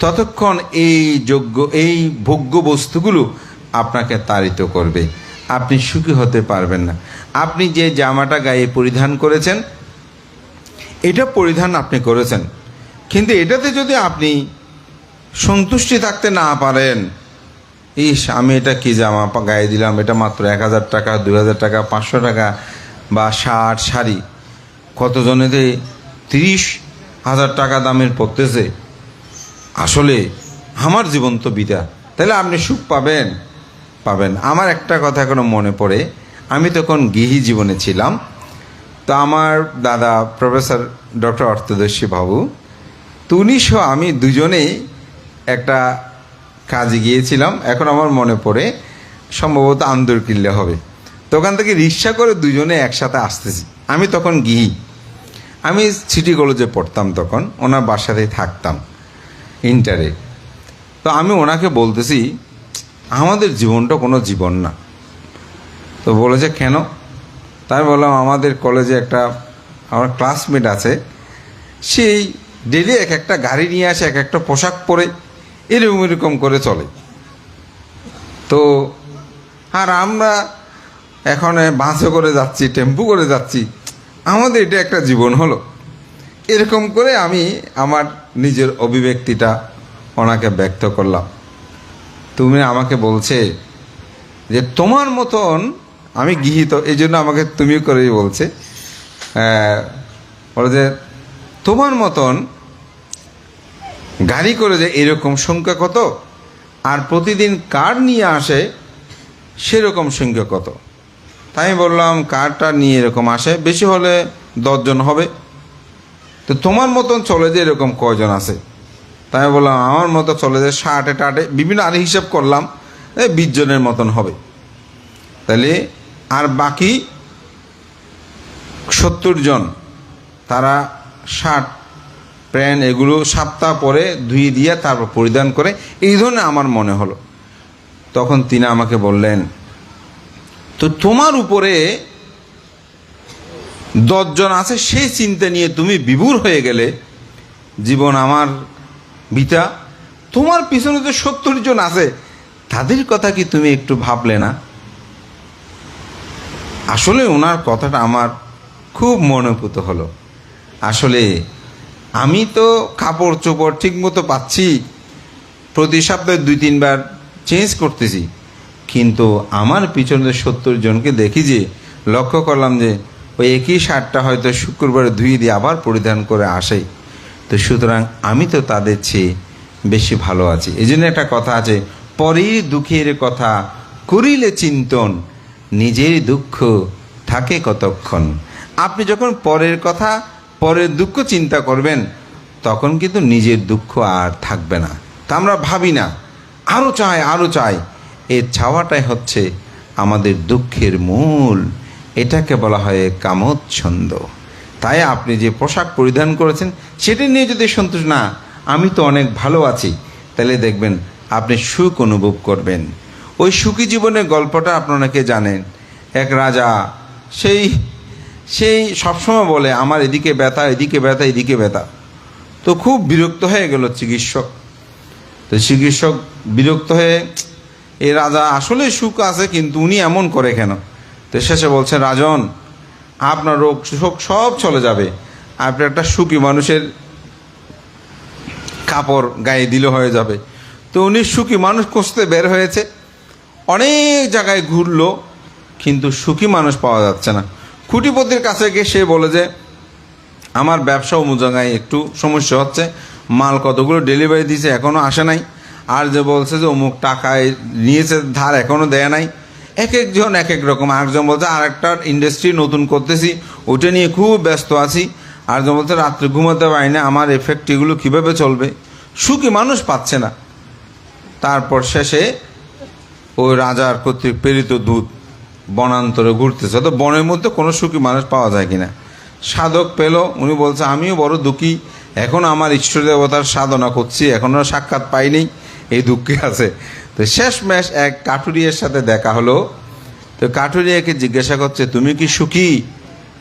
ততক্ষণ এই যোগ্য, এই ভোগ্য বস্তুগুলো আপনাকে তাড়িত করবে। আপনি সুখী হতে পারবেন না। আপনি যে জামাটা গায়ে পরিধান করেছেন, এটা পরিধান আপনি করেছেন, কিন্তু এটাতে যদি আপনি সন্তুষ্টি থাকতে না পারেন, ইস আমি এটা কি জামা গায়ে দিলাম, এটা মাত্র 1000 টাকা, 2000 টাকা, 500 টাকা, বা শার্ট শাড়ি, কতজনেতে 30,000 টাকা দামের পড়তেছে, আসলে আমার জীবন তো বিদা। তাহলে আপনি সুখ পাবেন? পাবেন। আমার একটা কথা এখনো মনে পড়ে, আমি তখন গৃহী জীবনে ছিলাম। তো আমার দাদা প্রফেসর ডক্টর অর্থদর্শী বাবু, তো উনিশশো আমি দুজনেই একটা কাজে গিয়েছিলাম। এখন আমার মনে পড়ে, সম্ভবত আন্দরকিল্লে হবে। তো ওখান থেকে রিক্সা করে দুজনে একসাথে আসতেছি। আমি তখন গৃহী, আমি সিটি কলেজে পড়তাম, তখন ওনার বাসাতেই থাকতাম ইন্টারে। তো আমি ওনাকে বলতেছি, আমাদের জীবনটা কোনো জীবন না। তো বলেছে কেন? তাই বললাম, আমাদের কলেজে একটা আমার ক্লাসমেট আছে, সেই ডেলি এক একটা গাড়ি নিয়ে আসে, এক একটা পোশাক পরে, এরকম এরকম করে চলে। তো আর আমরা এখন বাসে করে যাচ্ছি, টেম্পু করে যাচ্ছি, আমাদের এটা একটা জীবন হলো। এরকম করে আমি আমার নিজের অভিব্যক্তিটা ওনাকে ব্যক্ত করলাম। তুমি আমাকে বলছে যে তোমার মতন, আমি গৃহীত এই জন্য আমাকে তুমি করেই বলছে, বলে যে তোমার মতন গাড়ি করে যে এরকম সংখ্যা কত, আর প্রতিদিন কার নিয়ে আসে সেরকম সংখ্যা কত। তাই বললাম কারটা নিয়ে এরকম আসে, বেশি হলে 10 জন হবে। তো তোমার মতন চলে যে এরকম কয়জন আছে? তাই বললাম আমার মতো চলে যে 60 টাটে বিভিন্ন আর হিসাব করলাম 20 জনের মতন হবে। তাহলে আর বাকি 70 জন তারা শার্ট প্যান্ট এগুলো সপ্তাহ পরে ধুয়ে দিয়ে তারপর পরিধান করে, এই ধরনের আমার মনে হলো। তখন তিনি আমাকে বললেন, তো তোমার উপরে 10 জন আছে সেই চিন্তা নিয়ে তুমি বিভোর হয়ে গেলে, জীবন আমার বিতা, তোমার পিছনে তো 70 জন আছে, তাদের কথা কি তুমি একটু ভাবলে না? আসলে ওনার কথাটা আমার খুব মনোভূত হলো। আসলে আমি তো কাপড় চোপড় ঠিক মতো পাচ্ছি, প্রতি সপ্তাহে 2-3 বার চেঞ্জ করতেছি, কিন্তু আমার পিছনে 70 জনকে দেখি যে, লক্ষ্য করলাম যে ওই একই শার্টটা হয়তো শুক্রবারে ধুয়ে দিয়ে আবার পরিধান করে আসে। তো সুতরাং আমি তো তাদের চেয়ে বেশি ভালো আছি। এই জন্য একটা কথা আছে, পরের দুঃখের কথা করিলে চিন্তন, নিজের দুঃখ থাকে কতক্ষণ। আপনি যখন পরের কথা, পরের দুঃখ চিন্তা করবেন, তখন কিন্তু নিজের দুঃখ আর থাকবে না। তা আমরা ভাবি না, আরও চাই আরও চাই, এর চাওয়াটাই হচ্ছে আমাদের দুঃখের মূল। এটাকে বলা হয় কামোচ্ছন্দ। তাই আপনি যে পোশাক পরিধান করেছেন সেটা নিয়ে যদি সন্তুষ্ট না, আমি তো অনেক ভালো আছি, তাহলে দেখবেন আপনি সুখ অনুভব করবেন। ওই সুখী জীবনের গল্পটা আপনারা কে জানেন? এক রাজা, সেই সবসময় বলে আমার এদিকে ব্যথা, এদিকে ব্যথা, এদিকে ব্যথা। তো খুব বিরক্ত হয়ে গেল চিকিৎসক। তো চিকিৎসক বিরক্ত হয়ে, এই রাজা আসলে সুখ আছে কিন্তু উনি এমন করে কেন? তো শেষে বলছে, রাজন, আপনার রোগ শোক সব চলে যাবে, আপনি একটা সুখী মানুষের কাপড় গায়ে দিলে হয়ে যাবে। তো উনি সুখী মানুষ খুঁজতে বের হয়েছে, অনেক জায়গায় ঘুরলো, কিন্তু সুখী মানুষ পাওয়া যাচ্ছে না। খুঁটিপতির কাছে গিয়ে সে বলে যে আমার ব্যবসা অমুক জায়গায় একটু সমস্যা হচ্ছে, মাল কতগুলো ডেলিভারি দিয়েছে এখনও আসে নাই, আর যে বলছে যে অমুক টাকায় নিয়েছে ধার এখনও দেয় নাই। এক একজন এক এক রকম। আরেকজন বলছে আর একটা ইন্ডাস্ট্রি নতুন করতেছি, ওটা নিয়ে খুব ব্যস্ত আছি। আরেকজন বলছে রাত্রে ঘুমাতে পারি না, আমার এফেক্ট এগুলো কীভাবে চলবে। সুখী মানুষ পাচ্ছে না। তারপর শেষে ওই রাজার কর্তৃক প্রেরিত দূত বনান্তরে ঘুরতেছে, তো বনের মধ্যে কোনো সুখী মানুষ পাওয়া যায় কিনা। সাধক পেল, উনি বলছে আমিও বড় দুঃখী, এখন আমার ইষ্ট দেবতার সাধনা করছি, এখনও সাক্ষাৎ পাইনি, এই দুঃখে আছে। তো শেষমেশ এক কাঠুরিয়ার সাথে দেখা হলো। তো কাঠুরিয়াকে জিজ্ঞাসা করছে, তুমি কি সুখী?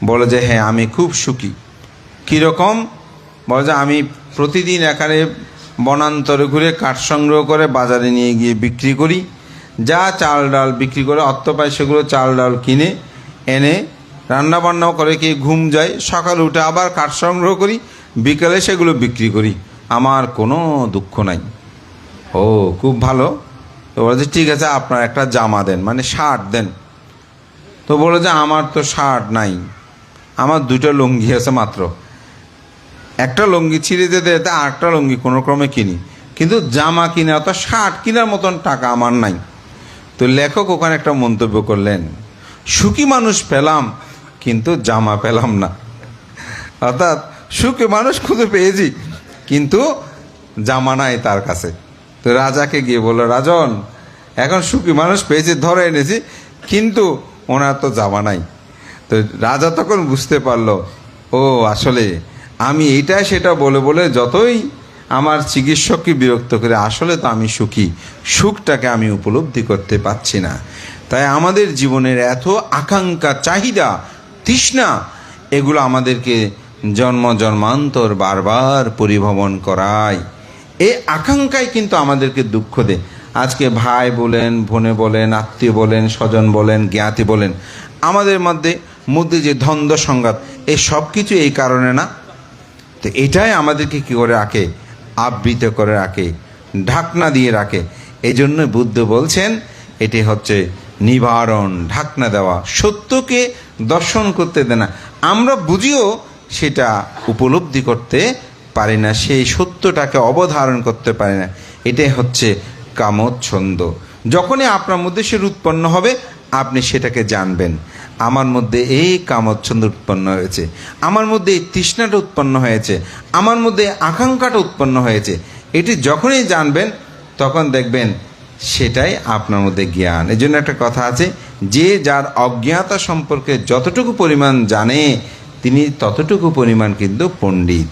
বলে যে হ্যাঁ, আমি খুব সুখী। কীরকম? বলে যে আমি প্রতিদিন এখানে বনান্তরে ঘুরে কাঠ সংগ্রহ করে বাজারে নিয়ে গিয়ে বিক্রি করি, যা চাল ডাল বিক্রি করে অর্থ পাই সেগুলো চাল ডাল কিনে এনে রান্নাবান্নাও করে, কি ঘুম যায়, সকালে উঠে আবার কাঠ সংগ্রহ করি, বিকেলে সেগুলো বিক্রি করি, আমার কোনো দুঃখ নাই। ও খুব ভালো। তো বলে যে ঠিক আছে, আপনার একটা জামা দেন, মানে শার্ট দেন। তো বলে যে আমার তো শার্ট নাই, আমার 2টা লুঙ্গি আছে মাত্র, একটা লুঙ্গি ছিঁড়ে যেতে যেতে আরেকটা লুঙ্গি কোনো ক্রমে কিনি, কিন্তু জামা কিনা অর্থাৎ শার্ট কেনার মতন টাকা আমার নাই। তো লেখক ওখানে একটা মন্তব্য করলেন, সুখী মানুষ পেলাম কিন্তু জামা পেলাম না। অর্থাৎ সুখী মানুষ খুঁজে পেয়েছি কিন্তু জামা নাই তার কাছে। তো রাজাকে গিয়ে বলল, রাজন, এখন সুখী মানুষ পেয়েছি, ধরে এনেছি, কিন্তু ওনার তো জামা নাই। তো রাজা তখন বুঝতে পারলো, ও আসলে আমি এইটা সেটা বলে বলে যতই আমার চিকিৎসককে বিরক্ত করে, আসলে তো আমি সুখী, সুখটাকে আমি উপলব্ধি করতে পারছি না। তাই আমাদের জীবনের এত আকাঙ্ক্ষা, চাহিদা, তৃষ্ণা, এগুলো আমাদেরকে জন্ম জন্মান্তর বারবার পরিভ্রমণ করায়। এই আকাঙ্ক্ষাই কিন্তু আমাদেরকে দুঃখ দেয়। আজকে ভাই বলেন, বোনে বলেন, আত্মীয় বলেন, স্বজন বলেন, জ্ঞাতি বলেন, আমাদের মধ্যে যে দ্বন্দ্ব সংঘাত, এই সব কিছু এই কারণে না? তো এটাই আমাদেরকে কী করে রাখে? আবৃত করে রাখে, ঢাকনা দিয়ে রাখে। এই জন্য বুদ্ধ বলছেন এটি হচ্ছে নিবারণ, ঢাকনা দেওয়া, সত্যকে দর্শন করতে দেয় না। আমরা বুঝিও সেটা উপলব্ধি করতে পারে না, সেই সত্যটাকে অবধারণ করতে পারে না। এটাই হচ্ছে কামচ্ছন্দ। যখনই আপনার মধ্যে সেটা উৎপন্ন হবে, আপনি সেটাকে জানবেন, আমার মধ্যে এই কামচ্ছন্দ উৎপন্ন হয়েছে, আমার মধ্যে এই তৃষ্ণাটা উৎপন্ন হয়েছে, আমার মধ্যে আকাঙ্ক্ষাটা উৎপন্ন হয়েছে। এটি যখনই জানবেন, তখন দেখবেন সেটাই আপনার মধ্যে জ্ঞান। এই জন্য একটা কথা আছে, যে যার অজ্ঞানতা সম্পর্কে যতটুকু পরিমাণ জানে, তিনি ততটুকু পরিমাণ কিন্তু পণ্ডিত।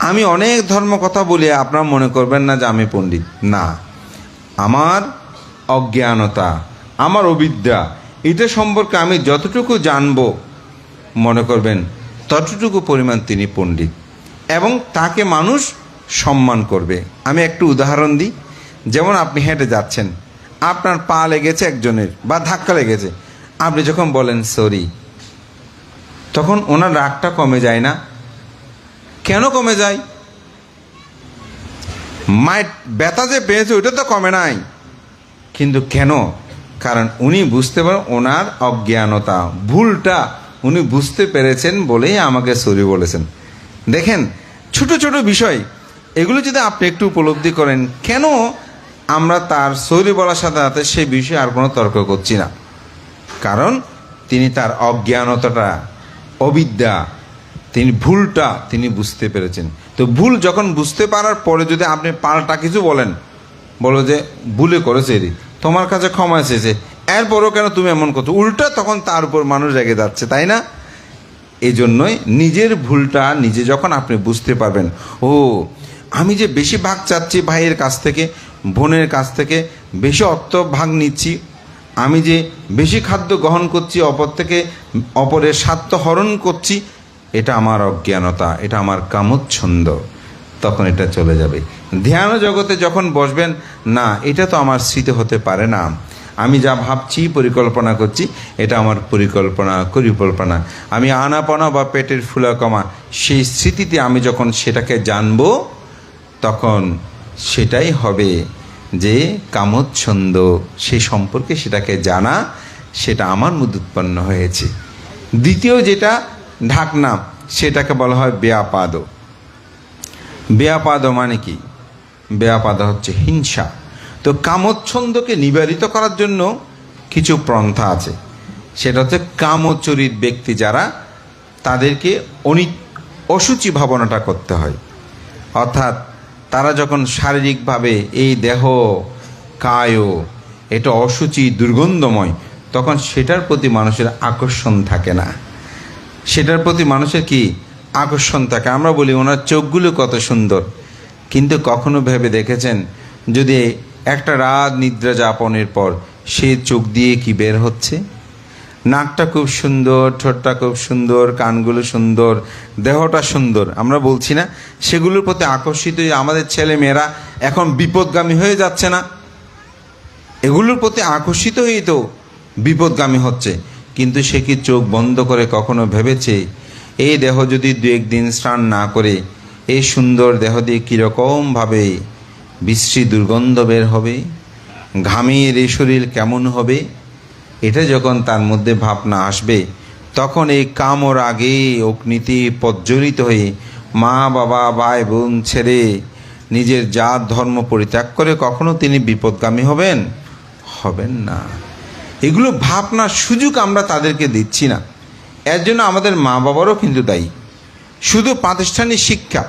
আমি অনেক ধর্ম কথা বলি, আপনারা মনে করবেন না যে আমি পণ্ডিত। না, আমার অজ্ঞানতা, আমার অবিদ্যা, এটা সম্পর্কে আমি যতটুকু জানবো, মনে করবেন ততটুকু পরিমাণ তিনি পণ্ডিত, এবং তাকে মানুষ সম্মান করবে। আমি একটু উদাহরণ দিই। যেমন আপনি হেঁটে যাচ্ছেন, আপনার পা লেগেছে একজনের বা ধাক্কা লেগেছে, আপনি যখন বলেন সরি, তখন ওনার রাগটা কমে যায় না? কেন কমে যায়? মায়ের ব্যথা যে পেয়েছে ওইটা তো কমে নাই, কিন্তু কেন? কারণ উনি বুঝতে পারেন, ওনার অজ্ঞানতা, ভুলটা উনি বুঝতে পেরেছেন বলেই আমাকে সরি বলেছেন। দেখেন, ছোট ছোট বিষয় এগুলো যদি আপনি একটু উপলব্ধি করেন, কেন আমরা তার সরি বলার সাথে সাথে সেই বিষয়ে আর কোনো তর্ক করছি না? কারণ তিনি তার অজ্ঞানতাটা, অবিদ্যা, তিনি ভুলটা তিনি বুঝতে পেরেছেন। তো ভুল যখন বুঝতে পারার পরে যদি আপনি পাল্টা কিছু বলেন, বলো যে ভুলে করেছে, তোমার কাছে ক্ষমা এসেছে, এরপরও কেন তুমি এমন করছো, উল্টা তখন তার উপর মানুষ রেগে যাচ্ছে, তাই না? এই জন্যই নিজের ভুলটা নিজে যখন আপনি বুঝতে পারবেন, ও আমি যে বেশি ভাগ চাচ্ছি ভাইয়ের কাছ থেকে, বোনের কাছ থেকে বেশি অর্থ ভাগ নিচ্ছি, আমি যে বেশি খাদ্য গ্রহণ করছি, অপর থেকে অপরের স্বার্থ হরণ করছি, এটা আমার অজ্ঞানতা, এটা আমার কামচ্ছন্দ। তখন এটা চলে যাবে। ধ্যান জগতে যখন বসবেন, না এটা তো আমার স্মৃতি হতে পারে না, আমি যা ভাবছি, পরিকল্পনা করছি, এটা আমার পরিকল্পনা, আমি আনাপানা বা পেটের ফুলা কমা, সেই স্মৃতিতে আমি যখন সেটাকে জানবো, তখন সেটাই হবে যে কামচ্ছন্দ। সেই সম্পর্কে সেটাকে জানা, সেটা আমার মধ্যে উৎপন্ন হয়েছে। দ্বিতীয় যেটা ঢাকনা, সেটাকে বলা হয় ব্যাপাদ। ব্যাপাদ মানে কি? ব্যাপাদ হচ্ছে হিংসা। তো কামচ্ছন্দকে নিবারিত করার জন্য কিছু পন্থা আছে। সেটা হচ্ছে কামচরিত ব্যক্তি যারা, তাদেরকে অশুচি ভাবনাটা করতে হয়। অর্থাৎ তারা যখন শারীরিকভাবে এই দেহ কায় এটা অশুচি, দুর্গন্ধময়, তখন সেটার প্রতি মানুষের আকর্ষণ থাকে না। সেটার প্রতি মানুষের কি আকর্ষণ থাকে? আমরা বলি ওনার চোখগুলো কত সুন্দর, কিন্তু কখনো ভেবে দেখেছেন যদি একটা রাত নিদ্রা যাপনের পর সে চোখ দিয়ে কি বের হচ্ছে? নাকটা খুব সুন্দর, ঠোঁটটা খুব সুন্দর, কানগুলো সুন্দর, দেহটা সুন্দর, আমরা বলছি না? সেগুলোর প্রতি আকর্ষিত আমাদের ছেলে মেয়েরা এখন বিপদগামী হয়ে যাচ্ছে না? এগুলোর প্রতি আকর্ষিত হয়েই তো বিপদগামী হচ্ছে। কিন্তু সে কি চোখ বন্ধ করে কখনো ভেবেছে এই দেহ যদি দু একদিন স্নান না করে, এই সুন্দর দেহ দিয়ে কীরকমভাবে বিশ্রী দুর্গন্ধ বের হবে, ঘামের এই শরীর কেমন হবে? এটা যখন তার মধ্যে ভাবনা আসবে, তখন এই কাম ও রাগে অগ্নিতে প্রজ্বলিত হয়ে মা বাবা ভাই বোন ছেড়ে নিজের জাত ধর্ম পরিত্যাগ করে কখনো তিনি বিপদগামী হবেন? হবেন না। এগুলো ভাবনার সুযোগ আমরা তাদেরকে দিচ্ছি না। এর জন্য আমাদের মা বাবারও কিন্তু দায়ী। শুধু প্রাতিষ্ঠানিক শিক্ষা,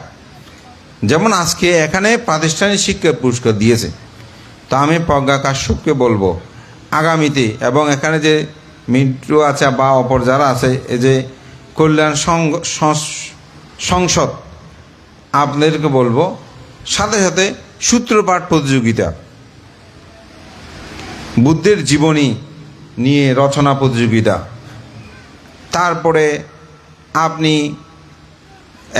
যেমন আজকে এখানে প্রাতিষ্ঠানিক শিক্ষা পুরস্কার দিয়েছে, তা আমি প্রজ্ঞা কাশ্যপকে বলবো আগামীতে, এবং এখানে যে মিন্টু আছে বা অপর যারা আছে, এই যে কল্যাণ সংসদ, আপনাদেরকে বলবো সাথে সাথে সূত্রপাঠ প্রতিযোগিতা, বুদ্ধের জীবনী নিয়ে রচনা প্রতিযোগিতা, তারপরে আপনি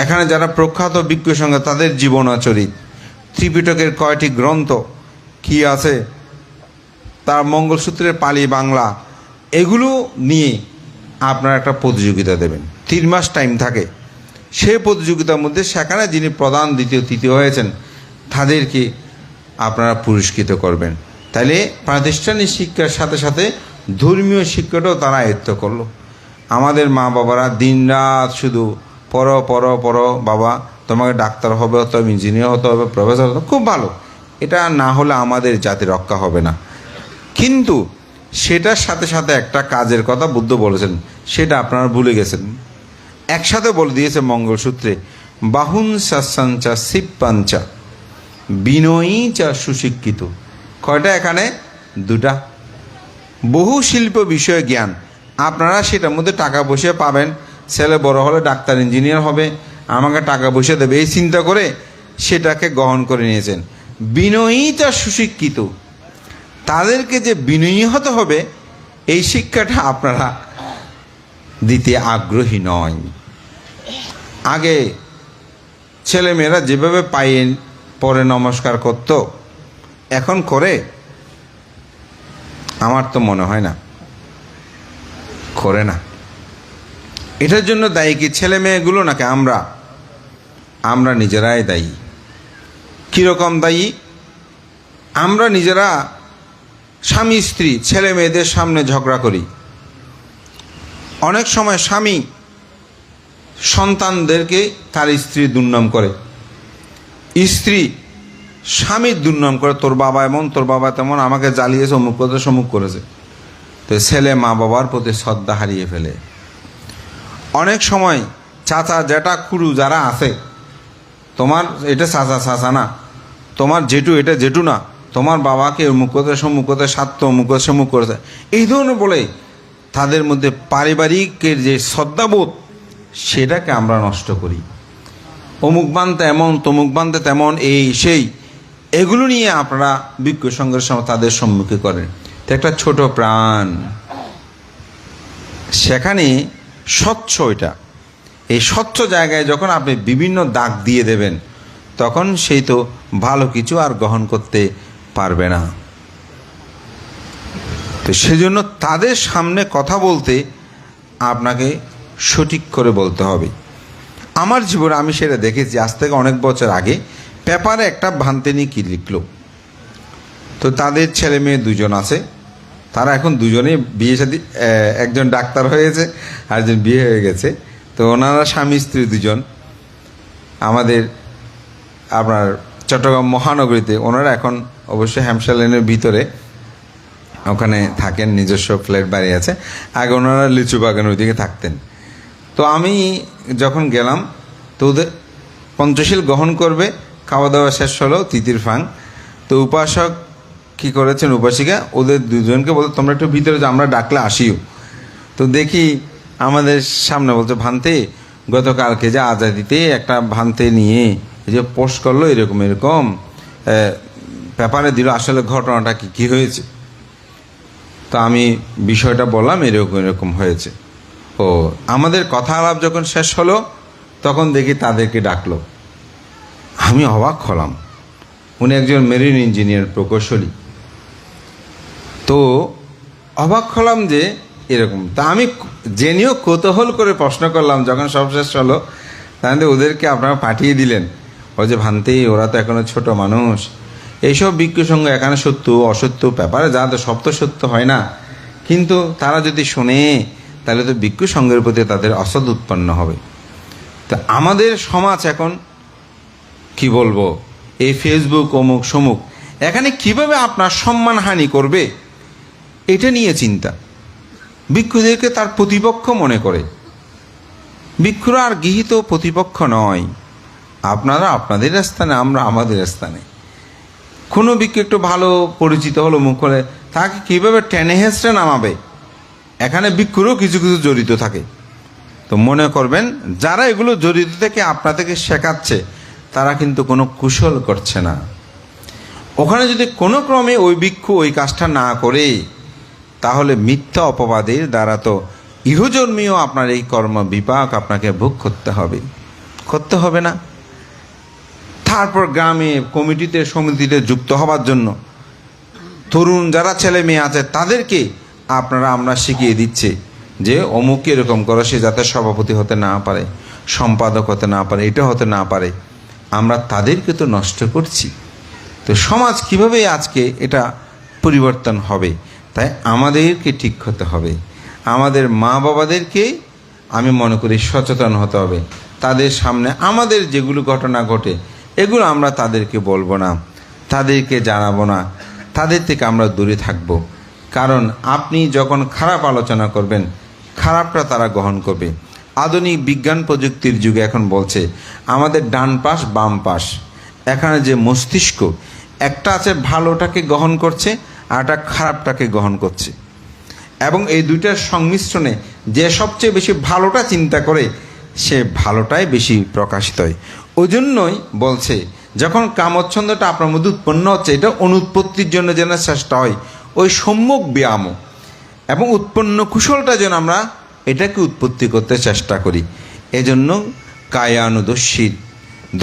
এখানে যারা প্রখ্যাত বিজ্ঞ সংঘ তাদের জীবনাচরিত, ত্রিপিটকের কয়টি গ্রন্থ কি আছে, তার মঙ্গলসূত্রের পালি বাংলা, এগুলো নিয়ে আপনারা একটা প্রতিযোগিতা দেবেন। 3 মাস টাইম থাকে। সেই প্রতিযোগিতার মধ্যে সেখানে যিনি প্রধান, দ্বিতীয়, তৃতীয় হয়েছেন তাদেরকে আপনারা পুরস্কৃত করবেন। তাহলে প্রাতিষ্ঠানিক শিক্ষার সাথে সাথে ধর্মীয় শিক্ষাটাও তারা আয়ত্ত করলো। আমাদের মা বাবারা দিনরাত শুধু পড়ো পড়ো পড়ো বাবা, তোমাকে ডাক্তার হবে, হতে হবে, ইঞ্জিনিয়ার হতে হবে, প্রফেসর হতে হবে, খুব ভালো। এটা না হলে আমাদের জাতি রক্ষা হবে না। কিন্তু সেটার সাথে সাথে একটা কাজের কথা বুদ্ধ বলেছেন, সেটা আপনারা ভুলে গেছেন। একসাথে বলে দিয়েছে মঙ্গলসূত্রে, বাহুন সাসাঞ্চা সিপ্পাঞ্চা বিনয়ী চা সুশিক্ষিত। কয়টা এখানে? দুটা। বহু শিল্প বিষয়ে জ্ঞান, আপনারা সেটার মধ্যে টাকা পয়সা পাবেন, ছেলে বড় হলে ডাক্তার ইঞ্জিনিয়ার হবে, আমাকে টাকা পয়সা দেবে, এই চিন্তা করে সেটাকে গ্রহণ করে নিয়েছেন। বিনয়ী চা সুশিক্ষিত, তাদেরকে যে বিনয়ী হতে হবে এই শিক্ষাটা আপনারা দিতে আগ্রহী নয়। আগে ছেলেমেয়েরা যেভাবে পায়ে পরে নমস্কার করত, এখন করে? আমার তো মনে হয় না করে না। এটার জন্য দায়ী কি ছেলে মেয়েগুলো নাকি আমরা? আমরা নিজেরাই দায়ী। কীরকম দায়ী? আমরা নিজেরা স্বামী স্ত্রী ছেলে মেয়েদের সামনে ঝগড়া করি। অনেক সময় স্বামী সন্তানদেরকে তার স্ত্রীর দুর্নাম করে, স্ত্রী স্বামীর দুর্নাম করে, তোর বাবা এমন, তোর বাবা তেমন, আমাকে জ্বালিয়েছে, অমুক করেছে, সমুক করেছে। তো ছেলে মা বাবার প্রতি শ্রদ্ধা হারিয়ে ফেলে। অনেক সময় চাচা জ্যাঠা খুড়ু যারা আছে, তোমার এটা চাচা চাচা না, তোমার জেঠু এটা জেঠু না, তোমার বাবাকে অমুক করতে সমুক করতে, স্বার্থ অমুক করে সমুক করেছে, এই ধরনের বলে তাদের মধ্যে পারিবারিকের যে শ্রদ্ধাবোধ সেটাকে আমরা নষ্ট করি। অমুক বানতে এমন, তমুক বানতে তেমন, এই সেই, এগুলো নিয়ে আপনারা বিজ্ঞ সংঘের সময় তাদের সম্মুখে করেন। তো একটা ছোট প্রাণ, সেখানে স্বচ্ছ, এটা এই স্বচ্ছ জায়গায় যখন আপনি বিভিন্ন দাগ দিয়ে দেবেন, তখন সেই তো ভালো কিছু আর গ্রহণ করতে পারবে না। তো সেজন্য তাদের সামনে কথা বলতে আপনাকে সঠিক করে বলতে হবে। আমার জীবনে আমি সেটা দেখেছি। আজ থেকে অনেক বছর আগে পেপারে একটা ভান্তেনি কি লিখলো, তো তাদের ছেলে মেয়ে দুজন আছে, তারা এখন দুজনেই বিয়ে শাদী, একজন ডাক্তার হয়েছে আর একজন বিয়ে হয়ে গেছে। তো ওনারা স্বামী স্ত্রী দুজন আমাদের আপনার চট্টগ্রাম মহানগরীতে, ওনারা এখন অবশ্যই হ্যামশার লেনের ভিতরে ওখানে থাকেন, নিজস্ব ফ্ল্যাট বাড়ি আছে। আগে ওনারা লিচু বাগান ওইদিকে থাকতেন। তো আমি যখন গেলাম, তো ওদের পঞ্চশীল গ্রহণ করবে, খাওয়া দাওয়া শেষ হলো, তিতির ফাং। তো উপাসক কী করেছেন, উপাসিকা ওদের দুজনকে বলতে, তোমরা একটু ভিতরে যাও, আমরা ডাকলে আসিও। তো দেখি আমাদের সামনে বলছে, ভান্তে গতকালকে যে আজাদিতে একটা ভান্তে নিয়ে এই যে পোস্ট করলো, এরকম এরকম পেপারে দিল, আসলে ঘটনাটা কি হয়েছে? তো আমি বিষয়টা বললাম, এরকম এরকম হয়েছে। ও আমাদের কথা আলাপ যখন শেষ হলো, তখন দেখি তাদেরকে ডাকলো। আমি অবাক হলাম, উনি একজন মেরিন ইঞ্জিনিয়ার প্রকৌশলী। তো অবাক হলাম যে এরকম। তা আমি জেনেও কৌতূহল করে প্রশ্ন করলাম, যখন সব শেষ হলো, তাহলে ওদেরকে আপনারা পাঠিয়ে দিলেন। ওই যে ভান্তে, ওরা তো এখনো ছোট মানুষ, এইসব বিজ্ঞ সঙ্গে এখানে সত্য অসত্য পেপারে যা, তো সব তো সত্য হয় না, কিন্তু তারা যদি শোনে তাহলে তো বিজ্ঞ সঙ্গের প্রতি তাদের অসদ উৎপন্ন হবে। তা আমাদের সমাজ এখন কি বলবো, এই ফেসবুক অমুক সমুক, এখানে কিভাবে আপনার সম্মানহানি করবে এটা নিয়ে চিন্তা। ভিক্ষুদেরকে তার প্রতিপক্ষ মনে করে। ভিক্ষুরা আর গৃহীত প্রতিপক্ষ নয়। আপনারা আপনাদের স্থানে, আমরা আমাদের স্থানে। কোনো ভিক্ষু একটু ভালো পরিচিত হলো, মুখ করে, তাকে কীভাবে টেনে হেঁচড়ে নামাবে, এখানে ভিক্ষুরও কিছু কিছু জড়িত থাকে। তো মনে করবেন, যারা এগুলো জড়িত থেকে আপনাদেরকে শেখাচ্ছে, তারা কিন্তু কোনো কুশল করছে না। ওখানে যদি কোনো ক্রমে ওই ভিক্ষু ওই কাজটা না করে, তাহলে মিথ্যা অপবাদের দ্বারা তো ইহজন্মীয় আপনার এই কর্ম বিপাক আপনাকে ভোগ করতে হবে না। তারপর গ্রামে কমিটিতে সমিতিতে যুক্ত হবার জন্য তরুণ যারা ছেলে মেয়ে আছে, তাদেরকে আমরা শিখিয়ে দিচ্ছে যে অমুক এরকম করো, সে যাতে সভাপতি হতে না পারে, সম্পাদক হতে না পারে, এটা হতে না পারে। আমরা তাদেরকে তো নষ্ট করছি। তো সমাজ কীভাবে আজকে এটা পরিবর্তন হবে? তাই আমাদেরকে ঠিক হতে হবে। আমাদের মা বাবাদেরকে আমি মনে করি সচেতন হতে হবে। তাদের সামনে আমাদের যেগুলো ঘটনা ঘটে এগুলো আমরা তাদেরকে বলবো না, তাদেরকে জানাবো না, তাদের থেকে আমরা দূরে থাকব। কারণ আপনি যখন খারাপ আলোচনা করবেন, খারাপটা তারা গ্রহণ করবে। আধুনিক বিজ্ঞান প্রযুক্তির যুগে এখন বলছে আমাদের ডান পাশ বাম পাশ, এখানে যে মস্তিষ্ক, একটা আছে ভালোটাকে গ্রহণ করছে আর একটা খারাপটাকে গ্রহণ করছে, এবং এই দুইটার সংমিশ্রণে যে সবচেয়ে বেশি ভালোটা চিন্তা করে সে ভালোটাই বেশি প্রকাশিত হয়। ওই জন্যই বলছে যখন কামচ্ছন্দটা আপনার মধ্যে উৎপন্ন হচ্ছে, এটা অনুৎপত্তির জন্য যেন চেষ্টা হয় ওই সম্যক ব্যায়াম এবং উৎপন্ন কুশলটা যেন আমরা এটাকে উৎপত্তি করতে চেষ্টা করি। এজন্য কায়ানুদর্শী,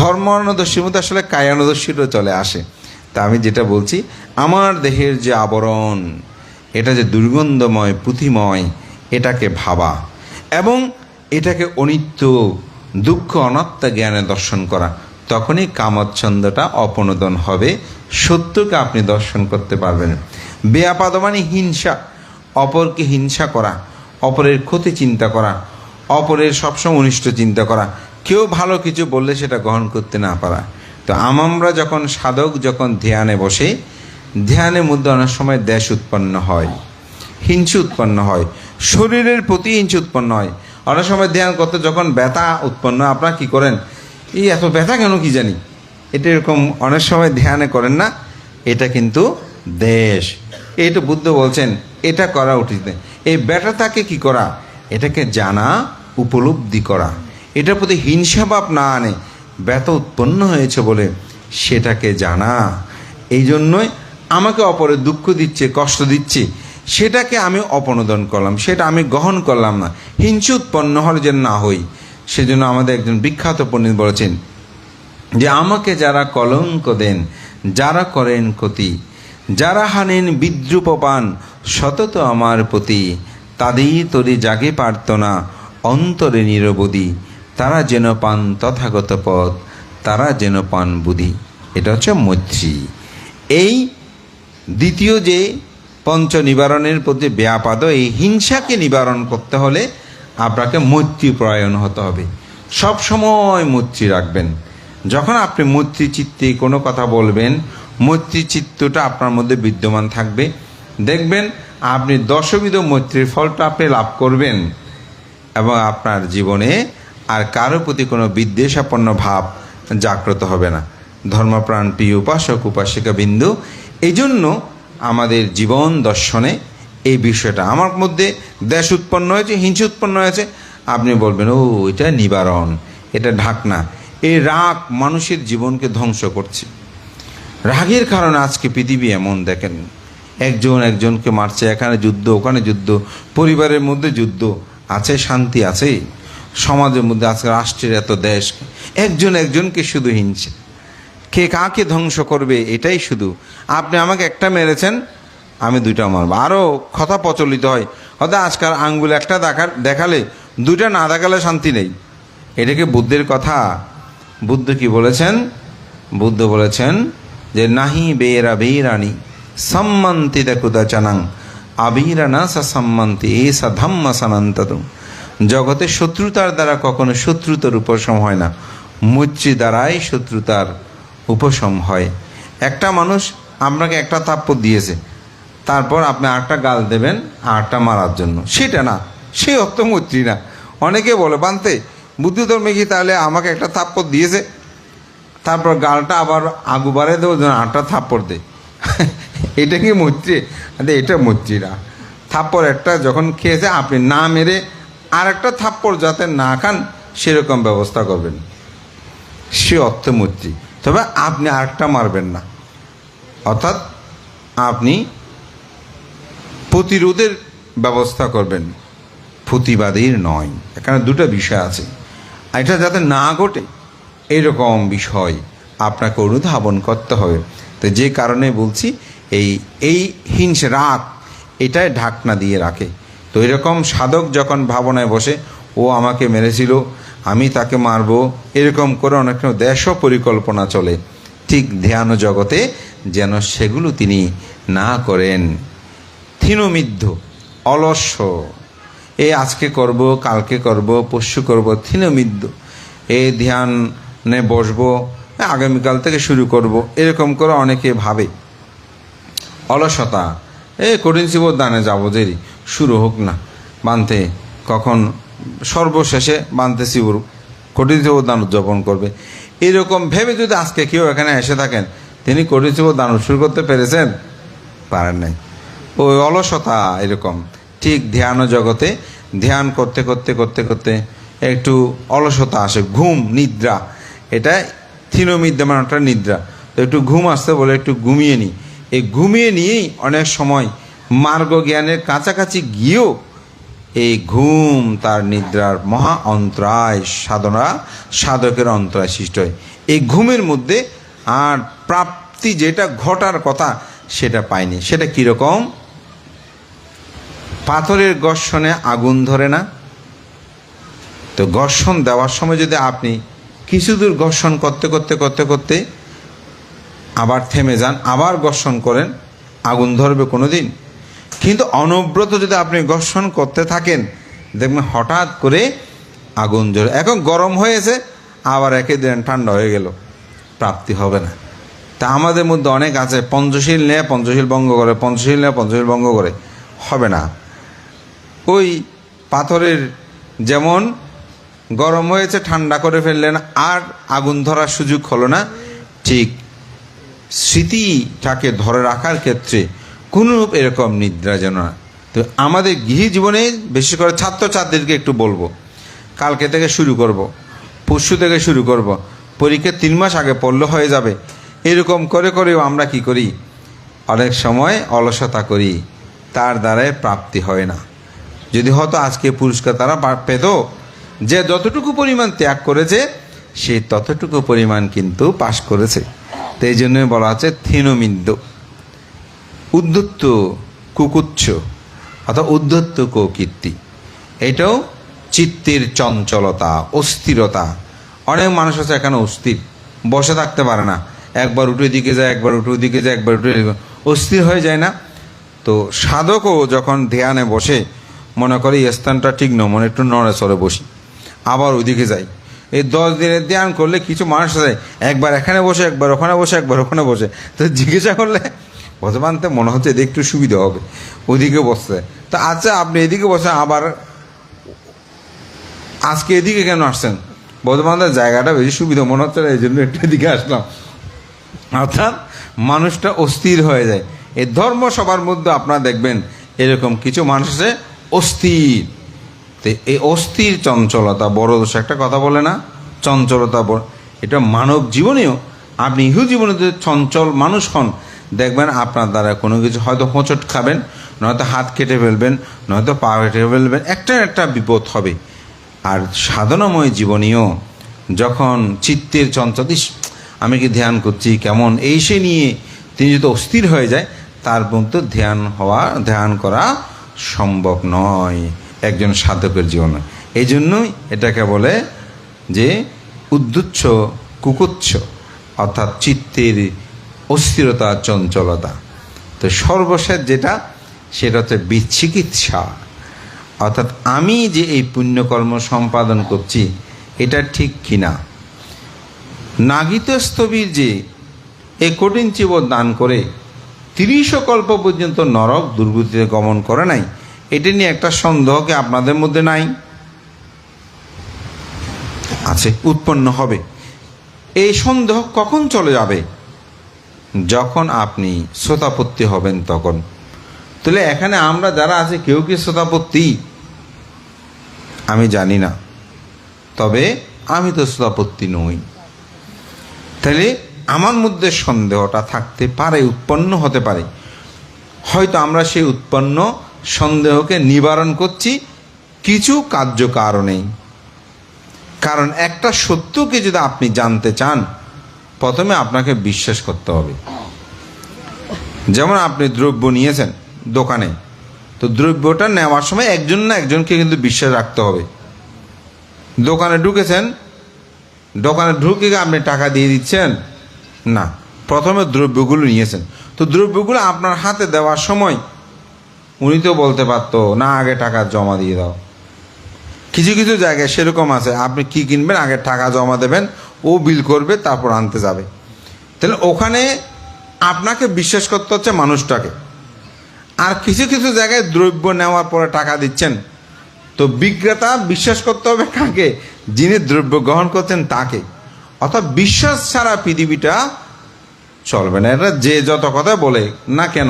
ধর্মানুদর্শীর মধ্যে আসলে কায়ানুদর্শীরও চলে আসে। তা আমি যেটা বলছি, আমার দেহের যে আবরণ, এটা যে দুর্গন্ধময় পুঁথিময়, এটাকে ভাবা এবং এটাকে অনিত্য দুঃখ অনাত্মা জ্ঞানে দর্শন করা, তখনই কামচ্ছন্দটা অপনোদন হবে, সত্যকে আপনি দর্শন করতে পারবেন। বেয়াপাদ মানে হিংসা, অপরকে হিংসা করা, অপরের ক্ষতি চিন্তা করা, অপরের সবসময় অনিষ্ট চিন্তা করা, কেউ ভালো কিছু বললে সেটা গ্রহণ করতে না পারা। তো আমরা যখন সাধক যখন ধ্যানে বসে, ধ্যানের মধ্যে অনেক সময় দ্বেষ উৎপন্ন হয়, হিংসা উৎপন্ন হয়, শরীরের প্রতি হিংসা উৎপন্ন হয়। অনেক সময় ধ্যান করতে যখন ব্যথা উৎপন্ন হয়, আপনারা কী করেন, এই এত ব্যথা কেন কি জানি, এটা এরকম অনেক সময় ধ্যানে করেন না, এটা কিন্তু দেশ। এইটা বুদ্ধ বলছেন এটা করা উচিত। এই ব্যথাটাকে কি করা, এটাকে জানা, উপলব্ধি করা, এটার প্রতি হিংসাভাব না আনে, ব্যথা উৎপন্ন হয়েছে বলে সেটাকে জানা। এই জন্যই আমাকে অপরের দুঃখ দিচ্ছে, কষ্ট দিচ্ছে, সেটাকে আমি অপনোদন করলাম, সেটা আমি গ্রহণ করলাম না, হিংসা উৎপন্ন হলে যেন না হই। সেজন্য আমাদের একজন বিখ্যাত পণ্ডিত বলেছেন যে আমাকে যারা কলঙ্ক দেন, যারা করেন ক্ষতি, যারা হানেন বিদ্রুপ পান সতত আমার প্রতি, তাদেরই তরি জাগে পারত না অন্তরে নিরবধি, তারা যেন পান তথাগত পথ, তারা যেন পান বুদ্ধি। এটা হচ্ছে মৈত্রী। এই দ্বিতীয় যে পঞ্চ নিবারণের প্রতি ব্যাপাদ, এই হিংসাকে নিবারণ করতে হলে আপনাকে মৈত্রী প্রয়ণ হতে হবে। সব সময় মৈত্রী রাখবেন। যখন আপনি মৈত্রী চিত্তে কোনো কথা বলবেন, মৈত্রী চিত্তটা আপনার মধ্যে বিদ্যমান থাকবে, দেখবেন আপনি দশবিধ মৈত্রীর ফলটা আপনি লাভ করবেন এবং আপনার জীবনে আর কারো প্রতি কোনো বিদ্বেষাপন্ন ভাব জাগ্রত হবে না। ধর্মপ্রাণ প্রিয় উপাসক উপাসিকা বিন্দু, এই জন্য আমাদের জীবন দর্শনে এই বিষয়টা, আমার মধ্যে দ্বেষ উৎপন্ন হয়েছে, হিংসা উৎপন্ন হয়েছে, আপনি বলবেন ও এটা নিবারণ, এটা ঢাকনা। এই রাগ মানুষের জীবনকে ধ্বংস করছে। রাগের কারণে আজকে পৃথিবী এমন, দেখেন একজন একজনকে মারছে, এখানে যুদ্ধ, ওখানে যুদ্ধ, পরিবারের মধ্যে যুদ্ধ, আছে শান্তি আছে, সমাজের মধ্যে আজকে রাষ্ট্রের এত দেশ, একজন একজনকে শুধু হিংসা, কে কাকে ধ্বংস করবে এটাই শুধু। আপনি আমাকে একটা মেরেছেন, আমি দুইটা মারবো, আরও কথা প্রচলিত হয়, হয়তো আজকাল আঙ্গুল একটা দেখালে দুইটা না দেখালে শান্তি নেই। এটাকে বুদ্ধের কথা। বুদ্ধ কি বলেছেন? বুদ্ধ বলেছেন যে নাহি বেরা বেরানি সম্মান্তি দেখুদা চানাং আবিরানা সা সম্মান্তি এ সা ধম্ম সনান্তত। জগতে শত্রুতার দ্বারা কখনো শত্রুতার উপশম হয় না, মৈত্রী দ্বারাই শত্রুতার উপশম হয়। একটা মানুষ আপনাকে একটা থাপ্পড় দিয়েছে, তারপর আপনি আরেকটা গাল দেবেন আরেকটা মারার জন্য, সেটা না, সেই অর্থ মৈত্রী না। অনেকে বলে বানতে বুদ্ধ ধর্মে কি তাহলে আমাকে একটা থাপ্পড় দিয়েছে, তারপর গালটা আবার আগু বাড়ে দেওয়ার জন্য আরেকটা থাপ্পড় দে, এটা কি মৈত্রী? এটা মৈত্রী না। থাপ্পড় একটা যখন খেয়েছে, আপনি না মেরে আর একটা থাপ্পড় যাতে না খান সেরকম ব্যবস্থা করবেন, সে অর্থ মৈত্রী। তবে আপনি আরেকটা মারবেন না, অর্থাৎ আপনি প্রতিরোধের ব্যবস্থা করবেন, প্রতিবাদীর নয়। এখানে দুটো বিষয় আছে, এটা যাতে না ঘটে এরকম বিষয় আপনাকে অনুধাবন করতে হবে। তো যে কারণে বলছি এই হিংসা রাগ এটাই ঢাকনা দিয়ে রাখে। তো এরকম সাধক যখন ভাবনায় বসে ও আমাকে মেরেছিল আমি তাকে মারবো, এরকম করে অনেক দেশও পরিকল্পনা চলে, ঠিক ধ্যান জগতে যেন সেগুলো তিনি না করেন। থিনমিদ্ধ অলস্য, আজকে করব, কালকে করব, পরশু করব, থিনমিদ্ধ, এই ধ্যানে বসবো, আগামীকাল থেকে শুরু করব, এরকম করে অনেকে ভাবে। অলসতা, কঠিন শিবর দানে যাবো, দেরি শুরু হোক না বানতে, কখন সর্বশেষে বানতে শিবর কঠিন শিবর দান উদযাপন করবে, এরকম ভেবে যদি আজকে কেউ এখানে এসে থাকেন, তিনি কঠিন শিবর দান শুরু করতে পেরেছেন? পারেন নাই। ওই অলসতা এরকম। ঠিক ধ্যান জগতে ধ্যান করতে করতে করতে করতে একটু অলসতা আসে, ঘুম, নিদ্রা, এটা থিনমিদ্যা মানে একটা নিদ্রা। তো একটু ঘুম আসতে বলে একটু ঘুমিয়ে নিই। এই ঘুমিয়ে নিয়েই অনেক সময় মার্গ জ্ঞানের কাছাকাছি গিয়েও এই ঘুম তার নিদ্রার মহা অন্তরায়, সাধকের অন্তরায় সৃষ্টি হয়। এই ঘুমের মধ্যে আর প্রাপ্তি যেটা ঘটার কথা সেটা পায়নি। সেটা কীরকম? পাথরের ঘর্ষণে আগুন ধরে না? তো ঘর্ষণ দেওয়ার সময় যদি আপনি কিছু দূর ঘর্ষণ করতে করতে করতে করতে আবার থেমে যান, আবার ঘর্ষণ করেন, আগুন ধরবে কোনো দিন? কিন্তু অনবরত যদি আপনি ঘর্ষণ করতে থাকেন, দেখবেন হঠাৎ করে আগুন জ্বলে। এখন গরম হয়েছে, আবার একে দিন ঠান্ডা হয়ে গেল, প্রাপ্তি হবে না। তা আমাদের মধ্যে অনেক আছে, পঞ্চশীল নিয়ে পঞ্চশীল ভঙ্গ করে, পঞ্চশীল নিয়ে পঞ্চশীল ভঙ্গ করে, হবে না। ওই পাথরের যেমন গরম হয়েছে, ঠান্ডা করে ফেললেন, আর আগুন ধরার সুযোগ হলো না, ঠিক স্মৃতিটাকে ধরে রাখার ক্ষেত্রে কোনরূপ এরকম নিদ্রা যেন না। তো আমাদের গৃহী জীবনে বেশি করে ছাত্রছাত্রীদেরকে একটু বলবো, কালকে থেকে শুরু করব, পরশু থেকে শুরু করব, পরীক্ষা 3 মাস আগে পড়লে হয়ে যাবে, এরকম করে করেও আমরা কি করি? অনেক সময় অলসতা করি, তার দ্বারাই প্রাপ্তি হয় না। যদি হয়তো আজকে পুরস্কার তারা পেত, যে যতটুকু পরিমাণ ত্যাগ করেছে সে ততটুকু পরিমাণ কিন্তু পাশ করেছে। তো এই জন্যই বলা আছে থিনমিদ্য, উদ্ধত্ত কুকুচ্ছ অর্থাৎ উদ্ধত্ত কীর্তি। এটাও চিত্তের চঞ্চলতা, অস্থিরতা। অনেক মানুষ আছে এখানে অস্থির, বসে থাকতে পারে না, একবার উঠে দিকে যায়, একবার উঠে দিকে যায়, একবার উঠে অস্থির হয়ে যায় না? তো সাধকও যখন ধ্যানে বসে মনে করে এই স্থানটা ঠিক নয়, মনে একটু নড়ে চড়ে বসি, আবার ওইদিকে যাই। এই 10 দিনের ধ্যান করলে কিছু মানুষ আছে একবার এখানে বসে, একবার ওখানে বসে, একবার ওখানে বসে। তো জিজ্ঞাসা করলে বর্তমানতে মনে হচ্ছে এদিকে একটু সুবিধা হবে, ওইদিকে বসতে। তো আচ্ছা, আপনি এদিকে বসে আবার আজকে এদিকে কেন আসছেন? বর্তমানে জায়গাটা বেশি সুবিধা মনে হচ্ছে, এই জন্য একটু এদিকে আসলাম। অর্থাৎ মানুষটা অস্থির হয়ে যায়। এই ধর্ম সবার মধ্যে আপনারা দেখবেন এরকম কিছু মানুষ আছে অস্থির। তো এই অস্থির চঞ্চলতা বড় দোষ, একটা কথা বলে না, চঞ্চলতা বড়। এটা মানব জীবনেও, আপনি ইহু জীবনে যদি চঞ্চল মানুষ হন, দেখবেন আপনার দ্বারা কোনো কিছু হয়তো হোঁচট খাবেন, নয়তো হাত কেটে ফেলবেন, নয়তো পা কেটে ফেলবেন, একটা বিপদ হবে। আর সাধনাময় জীবনেও যখন চিত্তের চঞ্চল, আমি কি ধ্যান করছি কেমন, এই সে নিয়ে তিনি যদি অস্থির হয়ে যায়, তার মধ্যে ধ্যান করা সম্ভব নয় একজন সাধকের জীবনে। এই জন্যই এটাকে বলে যে উদ্ধুচ্ছ কুকুচ্ছ, অর্থাৎ চিত্তের অস্থিরতা, চঞ্চলতা। তো সর্বশেষ যেটা, সেটা হচ্ছে বিচিকিৎসা, অর্থাৎ আমি যে এই পুণ্যকর্ম সম্পাদন করছি এটা ঠিক কিনা। নাগিতস্থবির যে এই কঠিন চিবর দান করে 30 কল্প পর্যন্ত নরক দুর্গতিতে গমন করে নাই, এটা নিয়ে একটা সন্দেহ কি আপনাদের মধ্যে নাই? আছে, উৎপন্ন হবে। এই সন্দেহ কখন চলে যাবে? যখন আপনি শ্রোতাপত্তি হবেন তখন। তাহলে এখানে আমরা যারা আছে কেউ কি শ্রোতাপত্তি? আমি জানি না, তবে আমি তো শ্রোতাপত্তি নই। তাহলে আমার মধ্যে সন্দেহটা থাকতে পারে, উৎপন্ন হতে পারে। হয়তো আমরা সেই উৎপন্ন সন্দেহকে নিবারণ করছি কিছু কার্যকারণেই। কারণ একটা সত্যকে যদি আপনি জানতে চান, প্রথমে আপনাকে বিশ্বাস করতে হবে। যেমন আপনি দ্রব্য নিয়েছেন দোকানে, তো দ্রব্যটা নেওয়ার সময় একজন না একজনকে কিন্তু বিশ্বাস রাখতে হবে। দোকানে ঢুকেছেন, দোকানে ঢুকে আপনি টাকা দিয়ে দিচ্ছেন না, প্রথমে দ্রব্যগুলো নিয়েছেন। তো দ্রব্যগুলো আপনার হাতে দেওয়ার সময় উনি তো বলতে পারতো না, আগে টাকা জমা দিয়ে দাও, কিছু কিছু জায়গায় সেরকম আছে, আপনি কি কিনবেন আগে টাকা জমা দেবেন, ও বিল করবে, তারপর আনতে যাবে। তাহলে ওখানে আপনাকে বিশ্বাস করতে হচ্ছে মানুষটাকে। আর কিছু কিছু জায়গায় দ্রব্য নেওয়ার পরে টাকা দিচ্ছেন, তো বিক্রেতা বিশ্বাস করতে হবে কাকে? যিনি দ্রব্য গ্রহণ করছেন তাকে। অর্থাৎ বিশ্বাস ছাড়া পৃথিবীটা চলবে না। এটা যে যত কথা বলে না কেন,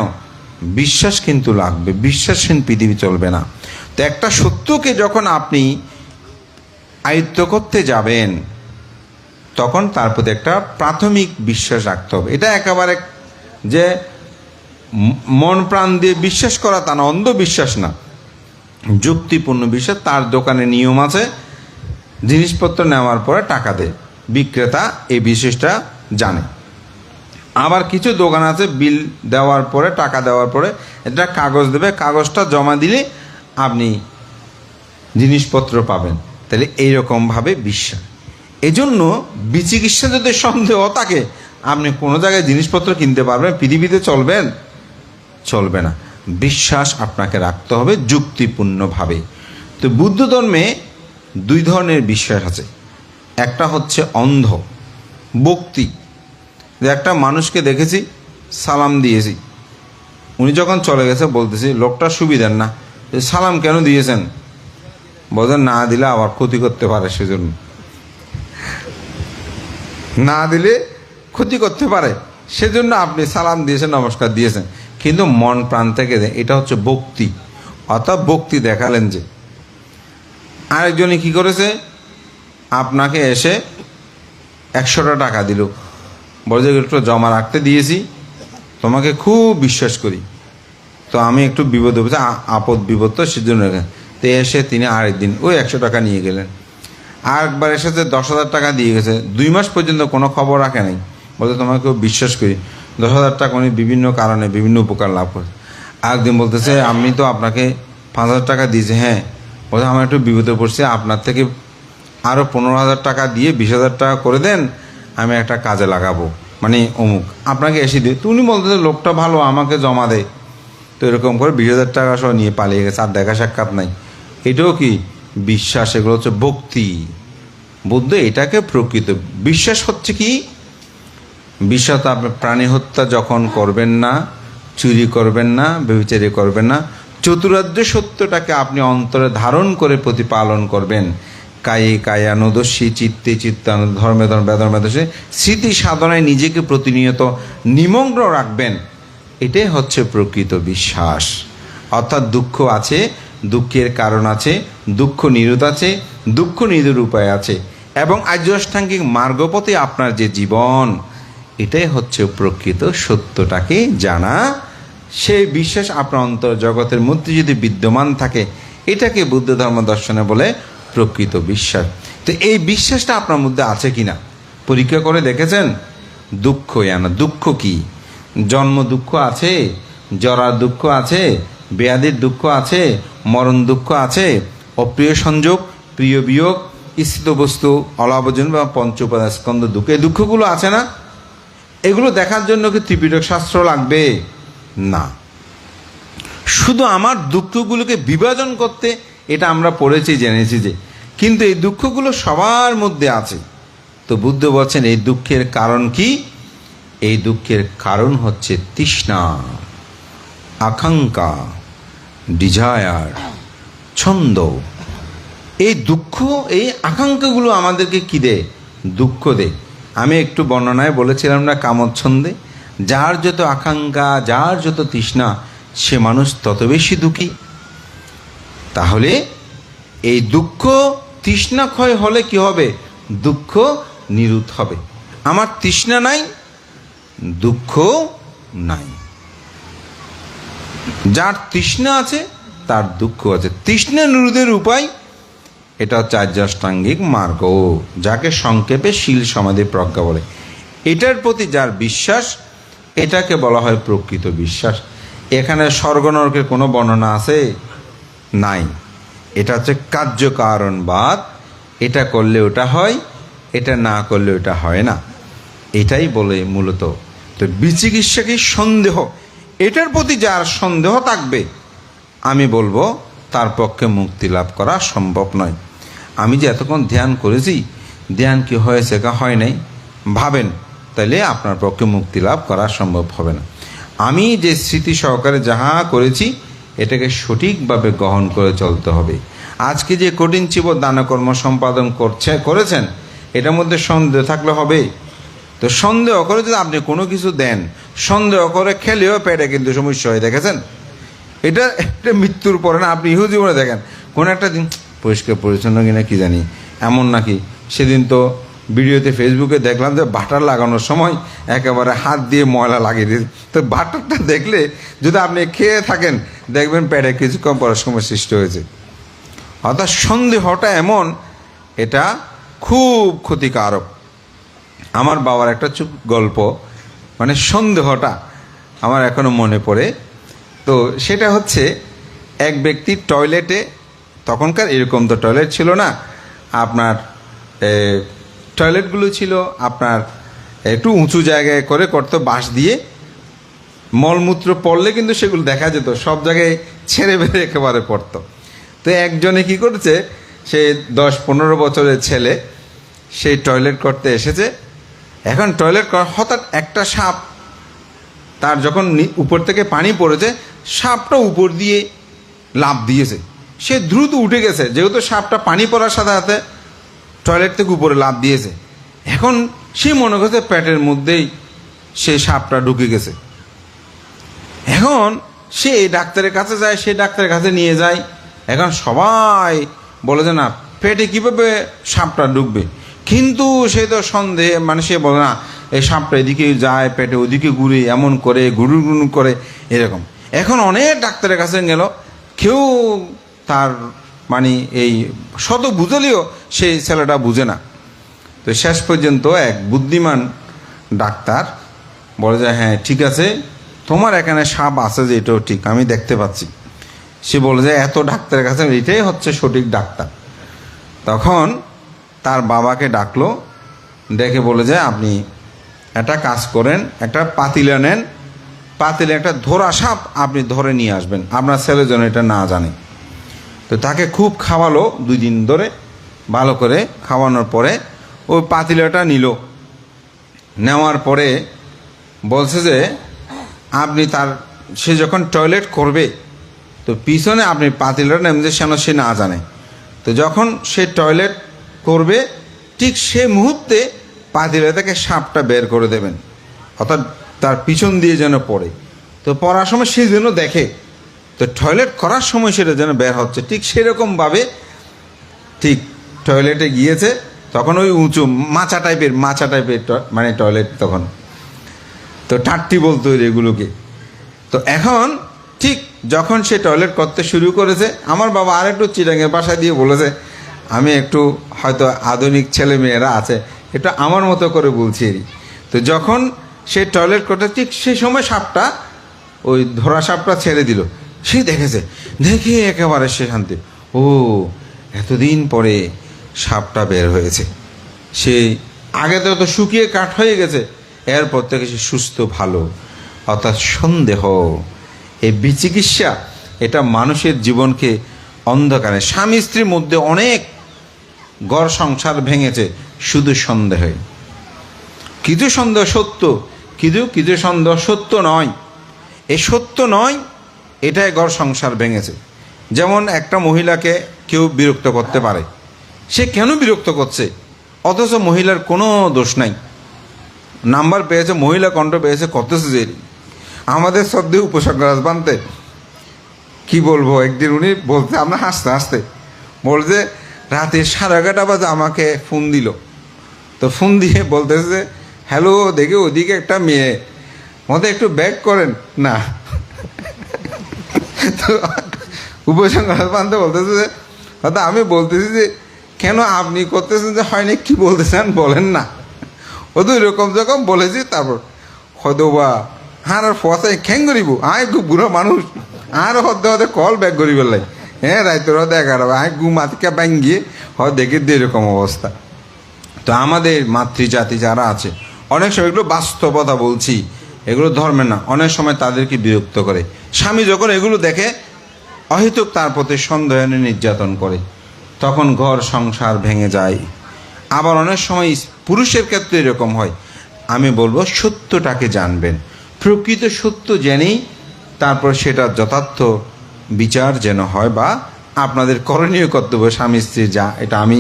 বিশ্বাস কিন্তু লাগবে, বিশ্বাসহীন পৃথিবী চলবে না। তো একটা সত্যকে যখন আপনি আয়ত্ত করতে যাবেন, তখন তার প্রতি একটা প্রাথমিক বিশ্বাস রাখতে হবে। এটা একেবারে যে মন প্রাণ দিয়ে বিশ্বাস করা তা না, অন্ধবিশ্বাস না, যুক্তিপূর্ণ বিশ্বাস। তার দোকানে নিয়ম আছে, জিনিসপত্র নেওয়ার পরে টাকা দেয়, বিক্রেতা এই বিশেষটা জানে। আবার কিছু দোকান আছে বিল দেওয়ার পরে, টাকা দেওয়ার পরে এটা কাগজ দেবে, কাগজটা জমা দিলে আপনি জিনিসপত্র পাবেন। তাহলে এইরকমভাবে বিশ্বাস। এজন্য বিচিকিৎসা যদি সন্দেহ থাকে, আপনি কোনো জায়গায় জিনিসপত্র কিনতে পারবেন, পৃথিবীতে চলবেন? চলবে না। বিশ্বাস আপনাকে রাখতে হবে যুক্তিপূর্ণভাবে। তো বুদ্ধ ধর্মে দুই ধরনের বিশ্বাস আছে। একটা হচ্ছে অন্ধ ভক্তি, যে একটা মানুষকে দেখেছি, সালাম দিয়েছি, উনি যখন চলে গেছে বলতেছি লোকটা সুবিধার না, সালাম কেন দিয়েছেন? বলছেন না দিলে আবার ক্ষতি করতে পারে, সেজন্য না দিলে ক্ষতি করতে পারে, সেজন্য আপনি সালাম দিয়েছেন, নমস্কার দিয়েছেন, কিন্তু মন প্রাণ থেকে দেন। এটা হচ্ছে ভক্তি, অর্থাৎ ভক্তি দেখালেন। যে আরেকজনে কি করেছে, আপনাকে এসে 100টা টাকা দিল, বলে যে একটু জমা রাখতে দিয়েছি, তোমাকে খুব বিশ্বাস করি, তো আমি একটু বিপদ হয়েছে, আপদ বিপদ, তো সেজন্য তো এসে তিনি আরেকদিন ওই 100 টাকা নিয়ে গেলেন। আরেকবার এসেছে 10,000 টাকা দিয়ে গেছে, 2 মাস পর্যন্ত কোনো খবর রাখে নাই, বলতে তোমাকে খুব বিশ্বাস করি, 10,000 টাকা উনি বিভিন্ন কারণে বিভিন্ন উপকার লাভ করে। আরেকদিন বলতেছে আমি তো আপনাকে 5,000 টাকা দিয়েছি, হ্যাঁ, বলতে আমার একটু বিপদে পড়ছে, আপনার থেকে আরও 15,000 টাকা দিয়ে 20,000 টাকা করে দেন, আমি একটা কাজে লাগাবো, মানে অমুক, আপনাকে এসে দিই। তো উনি বলতেছে লোকটা ভালো, আমাকে জমা দেয়। তো এরকম করে 20,000 টাকা সহ নিয়ে পালিয়ে গেছে, আর দেখা সাক্ষাৎ নাই। এটাও কি বিশ্বাস? এগুলো হচ্ছে ভক্তি। বুদ্ধ এটাকে প্রকৃত বিশ্বাস হচ্ছে কি? বিশ্বাস তো আপনি প্রাণী হত্যা যখন করবেন না, চুরি করবেন না, ব্যভিচারী করবেন না, চতুরার্য সত্যটাকে আপনি অন্তরে ধারণ করে প্রতিপালন করবেন। কায়ে কায়ানুদস্যি, চিত্তে চিত্তানু, ধর্মে ধর্ম, বেদর্মে দোষে, স্মৃতি সাধনায় নিজেকে প্রতিনিয়ত নিমগ্ন রাখবেন। এটাই হচ্ছে প্রকৃত বিশ্বাস। অর্থাৎ দুঃখ আছে, দুঃখের কারণ আছে, দুঃখ নিরোধ আছে, দুঃখ নিরোধের উপায় আছে, এবং আর্যাষ্টাঙ্গিক মার্গপথে আপনার যে জীবন, এটাই হচ্ছে প্রকৃত সত্যটাকে জানা। সেই বিশ্বাস আপনার অন্তর জগতের মধ্যে যদি বিদ্যমান থাকে, এটাকে বুদ্ধ ধর্ম দর্শনে বলে প্রকৃত বিশ্বাস। তো এই বিশ্বাসটা আপনার মধ্যে আছে কিনা পরীক্ষা করে দেখেছেন? দুঃখ না, দুঃখ কি? জন্ম দুঃখ আছে, জরার দুঃখ আছে, ব্যাধির দুঃখ আছে, মরণ দুঃখ আছে, অপ্রিয় সংযোগ, প্রিয় বিয়োগ, স্থিত বস্তু অলাভজন বা পঞ্চ উপাদান স্কন্ধ দুঃখ, এই দুঃখগুলো আছে না? এগুলো দেখার জন্য কি ত্রিপিটক শাস্ত্র লাগবে? না। শুধু আমার দুঃখগুলোকে বিভাজন করতে, এটা আমরা পড়েছি, জেনেছি যে, কিন্তু এই দুঃখগুলো সবার মধ্যে আছে। তো বুদ্ধ বলছেন এই দুঃখের কারণ কি? এই দুঃখের কারণ হচ্ছে তৃষ্ণা, আকাঙ্ক্ষা, ডিজায়ার, ছন্দ। এই দুঃখ, এই আকাঙ্ক্ষাগুলো আমাদেরকে কি দেয়? দুঃখ দেয়। আমি একটু বর্ণনায় বলেছিলাম না, কামচ্ছন্দে, যার যত আকাঙ্ক্ষা, যার যত তৃষ্ণা, সে মানুষ তত বেশি দুঃখী। তাহলে এই দুঃখ তৃষ্ণা ক্ষয় হলে কি হবে? দুঃখ নিরুদ্ধ হবে। আমার তৃষ্ণা নাই, দুঃখ নাই। যার তৃষ্ণা আছে তার দুঃখ আছে। তৃষ্ণা নিরোধের উপায়, এটা হচ্ছে আর্যাষ্টাঙ্গিক মার্গ, যাকে সংক্ষেপে শীল সমাধি প্রজ্ঞা বলে। এটার প্রতি যার বিশ্বাস, এটাকে বলা হয় প্রকৃত বিশ্বাস। এখানে স্বর্গ নরকের কোনো বর্ণনা আছে? নাই। এটা হচ্ছে কার্যকারণবাদ। এটা করলে ওটা হয়, এটা না করলে ওটা হয় না, এটাই বলে মূলত। তো বিচিকিৎসা কি? সন্দেহ। এটার প্রতি যার সন্দেহ থাকবে, আমি বলবো তার পক্ষে মুক্তি লাভ করা সম্ভব নয়। আমি যে এতক্ষণ ধ্যান করেছি, ধ্যান কি হয়েছে কা হয় নাই ভাবেন, তাহলে আপনার পক্ষে মুক্তি লাভ করা সম্ভব হবে না। আমি যে স্মৃতি সহকারে যাহা করেছি এটাকে সঠিকভাবে গ্রহণ করে চলতে হবে। আজকে যে কঠিন চিব দানকর্ম সম্পাদন করেছেন, এটার মধ্যে সন্দেহ থাকলে হবে? তো সন্দেহ করে যদি আপনি কোনো কিছু দেন, সন্দেহ করে খেলেও পেটে কিন্তু সমস্যা হয়, দেখেছেন? এটা একটা মৃত্যুর পরে না, আপনি ইহু জীবনে দেখেন কোনো একটা দিন পরিষ্কার পরিচ্ছন্ন কিনা কি জানি, এমন নাকি সেদিন তো ভিডিওতে ফেসবুকে দেখলাম যে বাটার লাগানোর সময় একেবারে হাত দিয়ে ময়লা লাগিয়ে দিয়েছে। তো বাটারটা দেখলে যদি আপনি খেয়ে থাকেন দেখবেন পেটে কিছুক্ষণ পরে সময় সৃষ্টি হয়েছে। অর্থাৎ সন্দেহটা এমন, এটা খুব ক্ষতিকারক। আমার বাবার একটা গল্প, মানে সন্দেহটা আমার এখনো মনে পড়ে। তো সেটা হচ্ছে, এক ব্যক্তি টয়লেটে, তখনকার এরকম তো টয়লেট ছিল না, আপনার টয়লেটগুলো ছিল আপনার একটু উঁচু জায়গায় করে করতো, বাঁশ দিয়ে। মলমূত্র পড়লে কিন্তু সেগুলো দেখা যেত, সব জায়গায় ছেড়ে বেড়ে একেবারে পড়তো। তো একজনে কি করেছে, সে 10-15 বছরের ছেলে, সেই টয়লেট করতে এসেছে। এখন টয়লেট করা হঠাৎ একটা সাপ, তার যখন উপর থেকে পানি পড়েছে, সাপটা উপর দিয়ে লাফ দিয়েছে। সে দ্রুত উঠে গেছে, যেহেতু সাপটা পানি পড়ার সাথে সাথে টয়লেট থেকে উপরে লাফ দিয়েছে। এখন সে মনে করছে পেটের মধ্যেই সে সাপটা ঢুকে গেছে। এখন সে ডাক্তারের কাছে যায়, সে ডাক্তারের কাছে নিয়ে যায়। এখন সবাই বলে যে না, পেটে কীভাবে সাপটা ঢুকবে, কিন্তু সে তো সন্দেহে, মানে সে বলে না এই সাপটা এদিকে যায়, পেটে ওদিকে ঘুরে, এমন করে গুরু গুরু করে এরকম। এখন অনেক ডাক্তারের কাছে গেল, কেউ তার মানে এই শত বুঝলেও সেই ছেলেটা বুঝে না। তো শেষ পর্যন্ত এক বুদ্ধিমান ডাক্তার বলে যে হ্যাঁ ঠিক আছে, তোমার এখানে সাপ আছে যে এটাও ঠিক, আমি দেখতে পাচ্ছি। সে বলে যে এত ডাক্তারের কাছে এটাই হচ্ছে সঠিক ডাক্তার। তখন তার বাবাকে ডাকলো, ডেকে বলে যে আপনি একটা কাজ করেন, একটা পাতিলা নেন, পাতিলে একটা ধরা সাপ আপনি ধরে নিয়ে আসবেন, আপনার ছেলে যেন এটা না জানে। তো তাকে খুব খাওয়ালো 2 দিন ধরে, ভালো করে খাওয়ানোর পরে ওই পাতিলাটা নিল। নেওয়ার পরে বলছে যে আপনি সে যখন টয়লেট করবে তো পিছনে আপনি পাতিলাটা নেন যে যেন সে না জানে। তো যখন সে টয়লেট করবে ঠিক সে মুহূর্তে পাতিলা থেকে সাপটা বের করে দেবেন, অর্থাৎ তার পিছন দিয়ে যেন পড়ে। তো পড়ার সময় সে যেন দেখে, তো টয়লেট করার সময় সেটা যেন বের হচ্ছে। ঠিক সেরকমভাবে ঠিক টয়লেটে গিয়েছে, তখন ওই উঁচু মাচা টাইপের মানে টয়লেট তখন, তো টাট্টি বলতো এগুলোকে। তো এখন ঠিক যখন সে টয়লেট করতে শুরু করেছে, আমার বাবা আর একটু চিটাঙের বাসা দিয়ে বলেছে, আমি একটু হয়তো আধুনিক ছেলে মেয়েরা আছে, এটা আমার মতো করে বলছি। তো যখন সে টয়লেট করতে ঠিক সেই সময় সাপটা, ওই ধরা সাপটা ছেড়ে দিল। সে দেখেছে, দেখে একেবারে সে শান্তি, ও এতদিন পরে সাপটা বের হয়েছে। সে আগে তো শুকিয়ে কাঠ হয়ে গেছে, এরপর থেকে সে সুস্থ ভালো। অর্থাৎ সন্দেহ, এই বিচিকিৎসা, এটা মানুষের জীবনকে অন্ধকারে, স্বামী স্ত্রীর মধ্যে অনেক ঘর সংসার ভেঙেছে শুধু সন্দেহে। কিছু সন্দেহ সত্য, কিছু সন্দেহ সত্য নয়। এই সত্য নয়, এটাই ঘর সংসার ভেঙেছে। যেমন একটা মহিলাকে কেউ বিরক্ত করতে পারে, সে কেন বিরক্ত করছে, অথচ মহিলার কোনো দোষ নাই, নাম্বার পেয়েছে, মহিলা কণ্ঠ পেয়েছে, করতেছে যে। আমাদের সদ্য উপসংহার বানতে কি বলবো, একদিন উনি বলতে, আমরা হাসতে হাসতে বলছে রাতে 11:30 বাজে আমাকে ফোন দিল। তো ফোন দিয়ে বলতেছে, হ্যালো, দেখে ওদিকে একটা মেয়ে, মধ্যে একটু ব্যাক করেন না। তো উপসংহার বানতে বলতেছে যে হয়তো আমি বলতেছি যে কেন আপনি করতেছেন যে হয়নি, কি বলতে চান বলেন না। ও তো এরকম যখন বলেছি, তারপর হয়তো বা আর ফসাই খ্যাং করিব, আয় খুব বুড়ো মানুষ, আর হতে হতে কল ব্যাক করি বেলাই, হ্যাঁ রাইতর হতে 11 আয় গু মাতিকা ব্যাং গিয়ে হয় দেখে দিয়ে এরকম অবস্থা। তো আমাদের মাতৃজাতি যারা আছে, অনেক সময় এগুলো বাস্তবতা বলছি, এগুলো ধর্মে না, অনেক সময় তাদেরকে বিরক্ত করে। স্বামী যখন এগুলো দেখে অহেতুক তার প্রতি সন্দেহ নির্যাতন করে, তখন ঘর সংসার ভেঙে যায়। আবার অনেক সময় পুরুষের ক্ষেত্রে এরকম হয়। আমি বলবো সত্যটাকে জানবেন, প্রকৃত সত্য জেনেই তারপর সেটা যথার্থ বিচার যেন হয়, বা আপনাদের করণীয় কর্তব্য স্বামী স্ত্রী যা, এটা আমি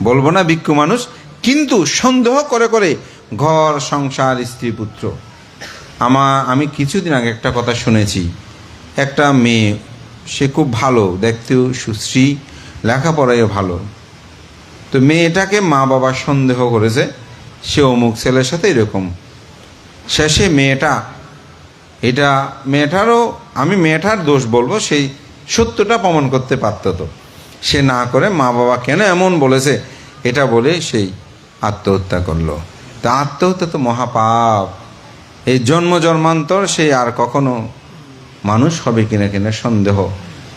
বলবো না, ভিক্ষু মানুষ। কিন্তু সন্দেহ করে করে ঘর সংসার স্ত্রী পুত্র। আমি কিছুদিন আগে একটা কথা শুনেছি, একটা মেয়ে, সে খুব ভালো দেখতেও, সুশ্রী, লেখাপড়ায়ও ভালো। তো মেয়েটাকে মা বাবা সন্দেহ করেছে সে অমুক ছেলের সাথে এরকম। শেষে মেয়েটারও আমি মেয়েটার দোষ বলবো, সেই সত্যটা প্রমাণ করতে পারত। তো সে না করে মা বাবা কেন এমন বলেছে এটা বলে সেই আত্মহত্যা করলো। তা আত্মহত্যা তো মহাপাপ। এই জন্ম জন্মান্তর সেই আর কখনো মানুষ হবে কিনা কিনা সন্দেহ।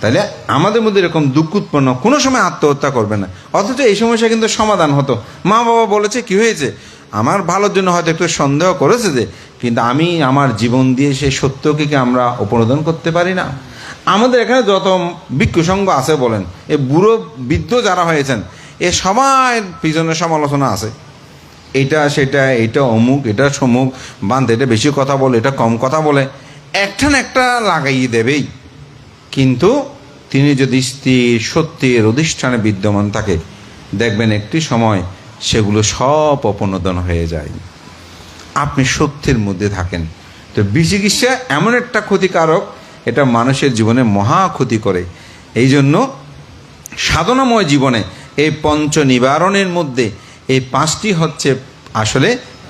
তাহলে আমাদের মধ্যে এরকম দুঃখ উৎপন্ন, কোনো সময় আত্মহত্যা করবে না। অথচ এই সমস্যা কিন্তু সমাধান হতো। মা বাবা বলেছে কি হয়েছে, আমার ভালোর জন্য হয়তো একটু সন্দেহ করেছে যে, কিন্তু আমি আমার জীবন দিয়ে সেই সত্যকে কি আমরা উপনোদন করতে পারি না? আমাদের এখানে যত ভিক্ষু সংঘ আছে বলেন, এই বুড়ো বৃদ্ধ যারা হয়েছেন, এ সবার পিছনে সমালোচনা আছে। এটা সেটা, এটা অমুক, এটা সমুক, বান্ধ, এটা বেশি কথা বলে, এটা কম কথা বলে, একটা না একটা লাগাইয়ে দেবেই। কিন্তু তিনি যদি স্থির সত্যের অধিষ্ঠানে বিদ্যমান থাকে, দেখবেন একটি সময় সেগুলো সব অপনোদন হয়ে যায়। আপনি সত্যের মধ্যে থাকেন। তো বিচিকিৎসা এমন একটা ক্ষতিকারক, এটা মানুষের জীবনে মহা ক্ষতি করে। এই জন্য সাধনাময় জীবনে এই পঞ্চ নিবারণের মধ্যে এই পাঁচটি হচ্ছে আসলে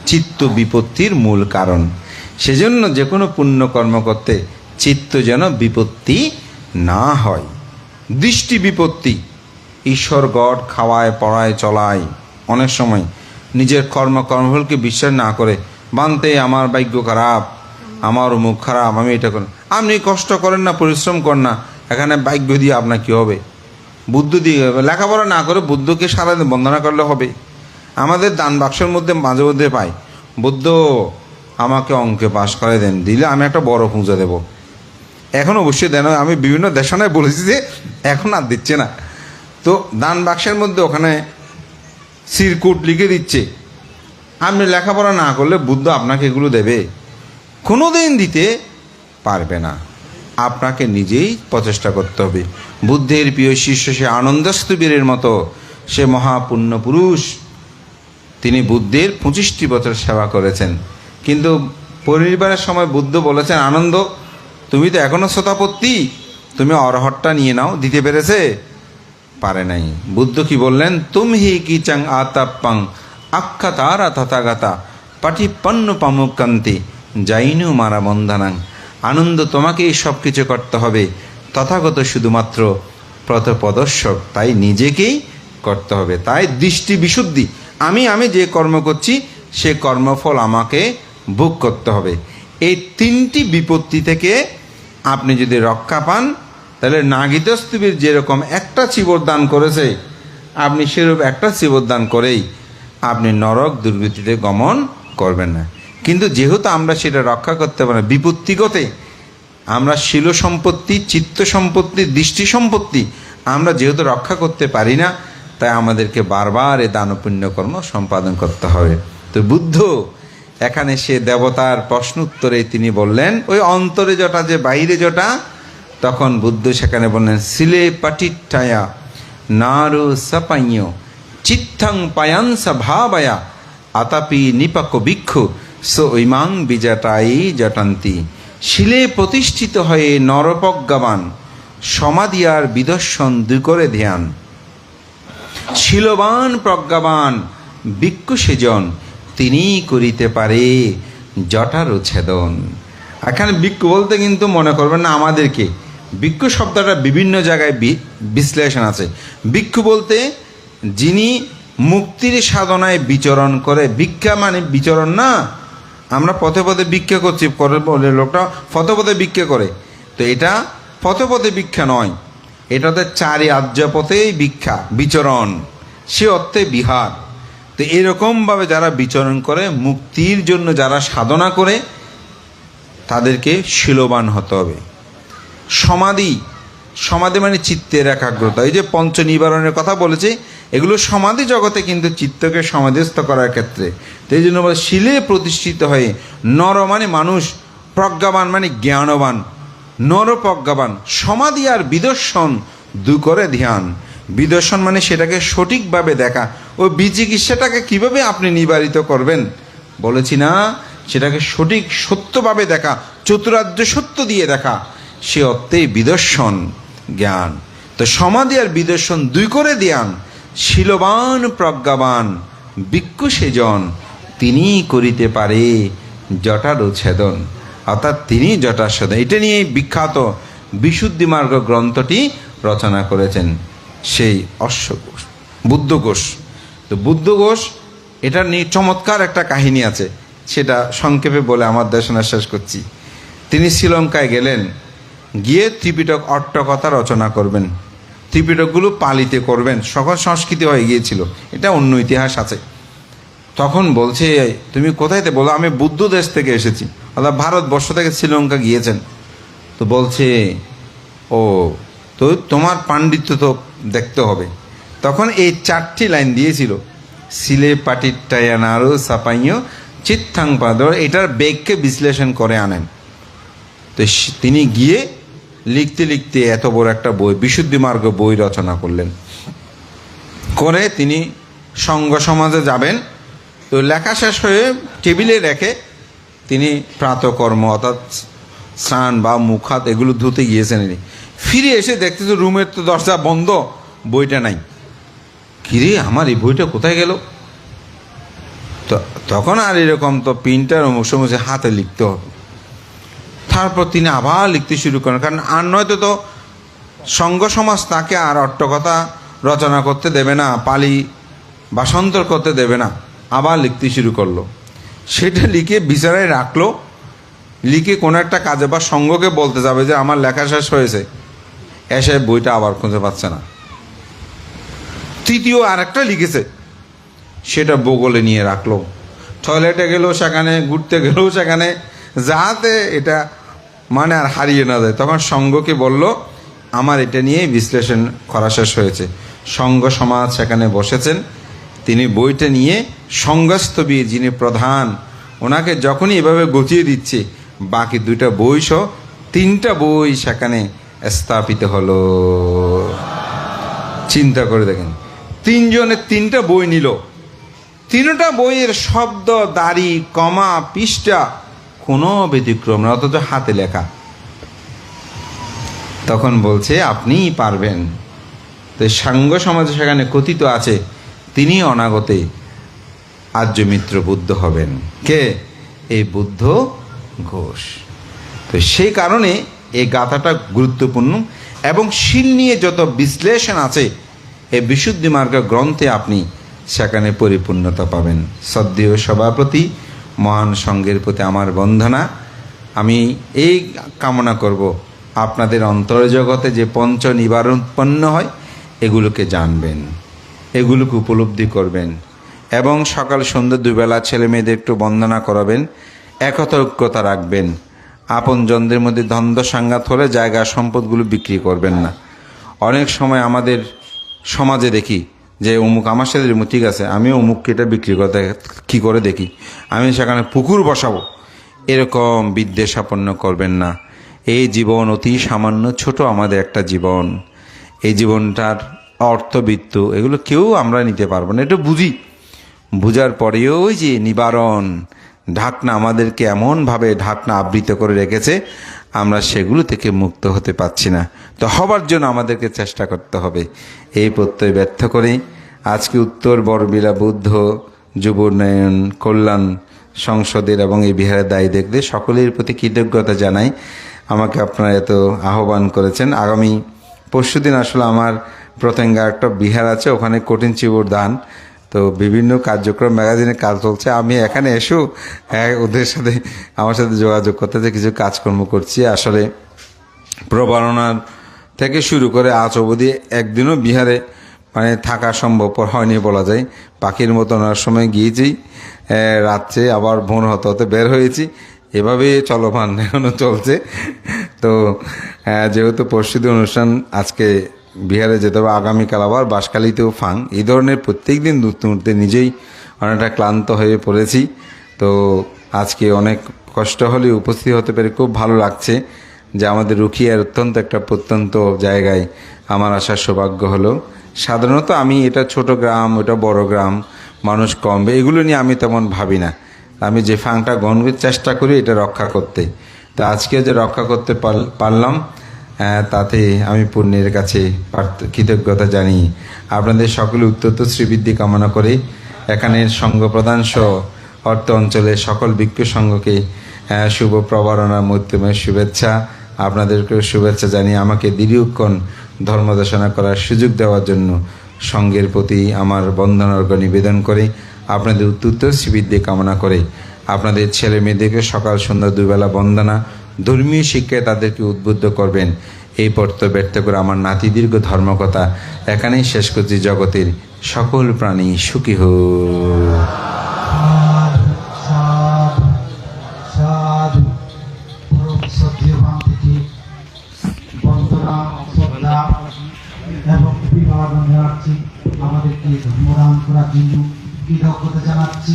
চিত্ত বিপত্তির মূল কারণ। সেজন্য যে কোনো পুণ্যকর্ম করতে চিত্ত যেন বিপত্তি না হয়। দৃষ্টি বিপত্তি, ঈশ্বর গড খাওয়ায় পড়ায় চলায়, অনেক সময় নিজের কর্মফলকে বিশ্বাস না করে বানতে আমার ভাগ্য খারাপ, আমার মুখ খারাপ, আমি এটা করি। আপনি কষ্ট করেন না, পরিশ্রম করেন না, এখানে ভাগ্য দিয়ে আপনার কী হবে? বুদ্ধ দিয়ে লেখাপড়া না করে বুদ্ধকে সারাদিন বন্দনা করলে হবে? আমাদের দান বাক্সের মধ্যে মাঝে মধ্যে পাই, বুদ্ধ আমাকে অঙ্কে পাশ করে দেন, দিলে আমি একটা বড় পূজা দেব। এখন অবশ্যই দেন, আমি বিভিন্ন দেশনায় বলেছি যে এখন আর দিচ্ছে না। তো দান বাক্সের মধ্যে ওখানে সিরকুট লিখে দিচ্ছে। আপনি লেখাপড়া না করলে বুদ্ধ আপনাকে এগুলো দেবে? কোনো দিন দিতে পারবে না। আপনাকে নিজেই প্রচেষ্টা করতে হবে। বুদ্ধের প্রিয় শিষ্য সে আনন্দস্তবীরের মতো, সে মহাপুণ্য পুরুষ, তিনি বুদ্ধের 25টি বছর সেবা করেছেন। কিন্তু পরিবারের সময় বুদ্ধ বলেছেন, আনন্দ তুমি তো এখনও শতাপত্তি, তুমি অরহটটা নিয়ে নাও। দিতে পেরেছে? পারে নাই। বুদ্ধ কি বললেন, তুম হি কি চাং আতাপ্পাং আক্ষা তারা তথাগাতা পাঠিপন্ন পামুকান্তি যাইনু মারা বন্ধানাং। আনন্দ তোমাকেই সব কিছু করতে হবে, তথাগত শুধুমাত্র পথপ্রদর্শক, তাই নিজেকেই করতে হবে। তাই দৃষ্টি বিশুদ্ধি, আমি যে কর্ম করছি সে কর্মফল আমাকে ভোগ করতে হবে। এই তিনটি বিপত্তি থেকে আপনি যদি রক্ষা পান, তাহলে নাগিতস্তবীর যেরকম একটা চিবর দান করেছে, আপনি সেরূপ একটা চিবর দান করেই আপনি নরক দুর্গতিতে গমন করবেন না। কিন্তু যেহেতু আমরা সেটা রক্ষা করতে পারি না, বিপত্তিগতে আমরা শিল সম্পত্তি, চিত্ত সম্পত্তি, দৃষ্টি সম্পত্তি আমরা যেহেতু রক্ষা করতে পারি না, তাই আমাদেরকে বারবার এই দান পুণ্যকর্ম সম্পাদন করতে হবে। তো বুদ্ধ এখানে সে দেবতার প্রশ্ন উত্তরে তিনি বললেন, ওই অন্তরে জটা যে বাইরে জটা, তখন বুদ্ধ সেখানে বললেন, সিলে পাটিটায়া নারু সাপাইয় চিত্তাং পায়াংসা ভাবায়া আতাপি নিপাক ভিক্ষু সো ঐমাং বিজাটাই জটান্তি। শিলে প্রতিষ্ঠিত হয়ে নরপজ্ঞাবান সমাধি আর বিদর্শন দুই করে ধ্যান। শিলবান প্রজ্ঞাবান ভিক্ষু সেজন, তিনি করিতে পারে জটার ছেদন। এখানে ভিক্ষু বলতে কিন্তু মনে করবেন না আমাদেরকে, ভিক্ষু শব্দটা বিভিন্ন জায়গায় বিশ্লেষণ আছে। ভিক্ষু বলতে যিনি মুক্তির সাধনায় বিচরণ করে। ভিক্ষা মানে বিচরণ না, আমরা পথে পথে ভিক্ষা করছি, বলে লোকটা পথে পথে ভিক্ষা করে, তো এটা পথে পথে ভিক্ষা নয়, এটাতে চারি আর্যপথেই ভিক্ষা, বিচরণ, সে অর্থে বিহার। তো এরকমভাবে যারা বিচরণ করে, মুক্তির জন্য যারা সাধনা করে, তাদেরকে শীলবান হতে হবে। সমাধি, সমাধি মানে চিত্তের একাগ্রতা। এই যে পঞ্চ নিবারণের কথা বলেছি, এগুলো সমাধি জগতে কিন্তু চিত্তকে সমাধিস্থ করার ক্ষেত্রে। তো এই জন্য বলে শিলে প্রতিষ্ঠিত হয়ে, নর মানে মানুষ, প্রজ্ঞাবান মানে জ্ঞানবান, নর প্রজ্ঞাবান, সমাধি আর বিদর্শন দু করে ধ্যান। বিদর্শন মানে সেটাকে সঠিকভাবে দেখা, ওই বিচিকিৎসাটাকে কিভাবে আপনি নিবারিত করবেন বলেছি না, সেটাকে সঠিক সত্যভাবে দেখা, চতুরার্য সত্য দিয়ে দেখা, সে অর্থেই বিদর্শন জ্ঞান। তো সমাধি আর বিদর্শন দুই করে ধ্যান। শীলবান প্রজ্ঞাবান ভিক্ষু সেজন, তিনি করিতে পারে জটারচ্ছেদন, অর্থাৎ তিনি জটাচ্ছেদন। এটা নিয়ে বিখ্যাত বিশুদ্ধি মার্গ গ্রন্থটি রচনা করেছেন সেই অশ্বঘোষ, বুদ্ধঘোষ। তো বুদ্ধঘোষ এটা নিয়ে চমৎকার একটা কাহিনী আছে, সেটা সংক্ষেপে বলে আমার দেশনা শেষ করছি। তিনি শ্রীলঙ্কায় গেলেন, গিয়ে ত্রিপিটক অট্টকথা রচনা করবেন, ত্রিপিটকগুলো পালিতে করবেন, সকল সংস্কৃতি হয়ে গিয়েছিল, এটা অন্য ইতিহাস আছে। তখন বলছে, তুমি কোথায় থেকে? বলো, আমি বুদ্ধ দেশ থেকে এসেছি, অর্থাৎ ভারতবর্ষ থেকে শ্রীলঙ্কা গিয়েছেন। তো বলছে, ও তো তোমার পাণ্ডিত্য তো দেখতে হবে। তখন এই 4টি লাইন দিয়েছিল, সিলে পাটিটায়ানারো সাপাইয় চিত্তাং পাদর, এটার বেগকে বিশ্লেষণ করে আনেন। তো তিনি গিয়ে লিখতে লিখতে এত বড় একটা বই, বিশুদ্ধি মার্গ বই রচনা করলেন। করে তিনি সঙ্গ সমাজে যাবেন। তো লেখা শেষ হয়ে টেবিলে রেখে তিনি প্রাতকর্ম অর্থাৎ স্নান বা মুখ হাত এগুলো ধুতে গিয়েছেন। ফিরে এসে দেখতেছে রুমের তো দরজা বন্ধ, বইটা নাই। কিরে, আমার এই বইটা কোথায় গেল? তো তখন আর এরকম তো প্রিন্টার মুছে হাতে লিখতে হবে। তারপর তিনি আবার লিখতে শুরু করেন, কারণ আর নয়তো তো সঙ্গ সমাজ তাকে আর অট্টকথা রচনা করতে দেবে না, পালি ভাষান্তর করতে দেবে না। আবার লিখতে শুরু করলো, সেটা লিখে বিছানায় রাখলো। লিখে কোনো একটা কাজে বা সঙ্গকে বলতে যাবে যে আমার লেখা শেষ হয়েছে, এসে বইটা আবার খুঁজে পাচ্ছে না। তৃতীয় আর একটা লিখেছে, সেটা বগলে নিয়ে রাখলো। টয়লেটে গেলেও সেখানে, ঘুরতে গেলেও সেখানে, যাতে এটা মানে আর হারিয়ে না যায়। তখন সঙ্গকে বলল, আমার এটা নিয়ে বিশ্লেষণ করা শেষ হয়েছে। সঙ্গ সমাজ সেখানে বসেছেন। তিনি বইটা নিয়ে সঙ্গস্থবীর যিনি প্রধান, ওনাকে যখনই এভাবে গতিয়ে দিচ্ছে, বাকি 2টা বই সহ 3টা বই সেখানে স্থাপিত হলো। চিন্তা করে দেখেন, 3 জনে 3টা বই নিল, 3টা বইয়ের শব্দ, দাড়ি, কমা, পৃষ্ঠা কোনো ব্যতিক্রম না, অথচ হাতে লেখা। তখন বলছে, আপনিই পারবেন। তো সাঙ্গ সমাজে সেখানে কথিত আছে, তিনি অনাগতে আর্যমিত্র বুদ্ধ হবেন। কে? এই বুদ্ধ ঘোষ। তো সেই কারণে এই গাথাটা গুরুত্বপূর্ণ, এবং শীল নিয়ে যত বিশ্লেষণ আছে এই বিশুদ্ধি মার্গ গ্রন্থে আপনি সেখানে পরিপূর্ণতা পাবেন। শ্রদ্ধেয় সভাপতি, মহান সঙ্গের প্রতি আমার বন্দনা। আমি এই কামনা করব, আপনাদের অন্তর্জগতে যে পঞ্চ নিবারণ উৎপন্ন হয় এগুলোকে জানবেন, এগুলোকে উপলব্ধি করবেন, এবং সকাল সন্ধ্যা 2 বেলা ছেলে মেয়েদের একটু বন্দনা করাবেন, একতা ঐক্যতা রাখবেন। আপনজনদের মধ্যে দ্বন্দ্ব সংঘাত হলে জায়গা সম্পদগুলো বিক্রি করবেন না। অনেক সময় আমাদের সমাজে দেখি যে অমুক আমার সাথে ঠিক আছে, আমিও অমুককে এটা বিক্রি করতে কী করে দেখি, আমি সেখানে পুকুর বসাবো, এরকম বিদ্বেষাপন্ন করবেন না। এই জীবন অতি সামান্য, ছোট আমাদের একটা জীবন। এই জীবনটার অর্থবিত্ত এগুলো কেউ আমরা নিতে পারবো না, এটা বুঝি। বুঝার পরেও ওই যে নিবারণ ঢাকনা, আমাদেরকে এমনভাবে ঢাকনা আবৃত করে রেখেছে, আমরা সেগুলো থেকে মুক্ত হতে পারছি না। তো হবার জন্য আমাদেরকে চেষ্টা করতে হবে। এই প্রত্যয় ব্যর্থ করে আজকে উত্তর বড়বিলা বুদ্ধ যুব উন্নয়ন কল্যাণ সংসদের এবং এই বিহারের দায়ী দেখতে সকলের প্রতি কৃতজ্ঞতা জানাই। আমাকে আপনারা এত আহ্বান করেছেন। আগামী পরশুদিন আসলে আমার প্রত্যঙ্গা একটা বিহার আছে, ওখানে কঠিন চিবুর দান, তো বিভিন্ন কার্যক্রম ম্যাগাজিনে কাজ চলছে। আমি এখানে এসেও ওদের সাথে আমার সাথে যোগাযোগ করতে কিছু কাজকর্ম করছি। আসলে প্রবারণার থেকে শুরু করে আজ অবধি একদিনও বিহারে মানে থাকা সম্ভব হয়নি বলা যায়। পাখির মতো ওনার সময় গিয়েছি, রাত্রে আবার ভোর হতে হতে বের হয়েছি। এভাবে চলমান এখনো চলছে। তো যেহেতু পরশুদিন অনুষ্ঠান, আজকে বিহারে যেতে হবে, আগামীকাল আবার বাঁশখালীতেও ফাং। এই ধরনের প্রত্যেক দিন দূরতে উঠতে নিজেই অনেকটা ক্লান্ত হয়ে পড়েছি। তো আজকে অনেক কষ্ট হলে উপস্থিত হতে পেরে খুব ভালো লাগছে যে আমাদের রুখিয়ার অত্যন্ত একটা প্রত্যন্ত জায়গায় আমার আসার সৌভাগ্য হলো। সাধারণত আমি এটা ছোট গ্রাম, ওটা বড় গ্রাম, মানুষ কম, এগুলো নিয়ে আমি তেমন ভাবি না। আমি যে ফাংটা গ্রহণ করতে চেষ্টা করি এটা রক্ষা করতে। তো আজকে যে রক্ষা করতে পারলাম, তাতে আমি পুণ্যের কাছে কৃতজ্ঞতা জানি। আপনাদের সকলে উত্তর শ্রীবৃদ্ধি কামনা করে এখানের সংঘ প্রধান সহ অর্থ অঞ্চলের সকল ভিক্ষু সংঘকে শুভ প্রবারণা মৈত্রীময় শুভেচ্ছা। আপনাদেরকেও শুভেচ্ছা জানিয়ে আমাকে দীর্ঘক্ষণ ধর্মদেশনা করার সুযোগ দেওয়ার জন্য সংঘের প্রতি আমার বন্দনার্ঘ্য নিবেদন করে আপনাদের উত্তর শ্রীবৃদ্ধি কামনা করে আপনাদের ছেলে মেয়েদেরকে সকাল সন্ধ্যা দুবেলা বন্দনা, ধর্মীয় শিক্ষায় তাদেরকে উদ্বুদ্ধ করবেন। এই পর্ত ব্যর্থ করে আমার নাতি দীর্ঘ ধর্মকথা এখানেই শেষ করছি। জগতের সকল প্রাণী সুখী হোক। এবং বিবাহ জানাচ্ছি, আমাদেরকে ধর্মদান করার জন্য কৃতজ্ঞতা জানাচ্ছি।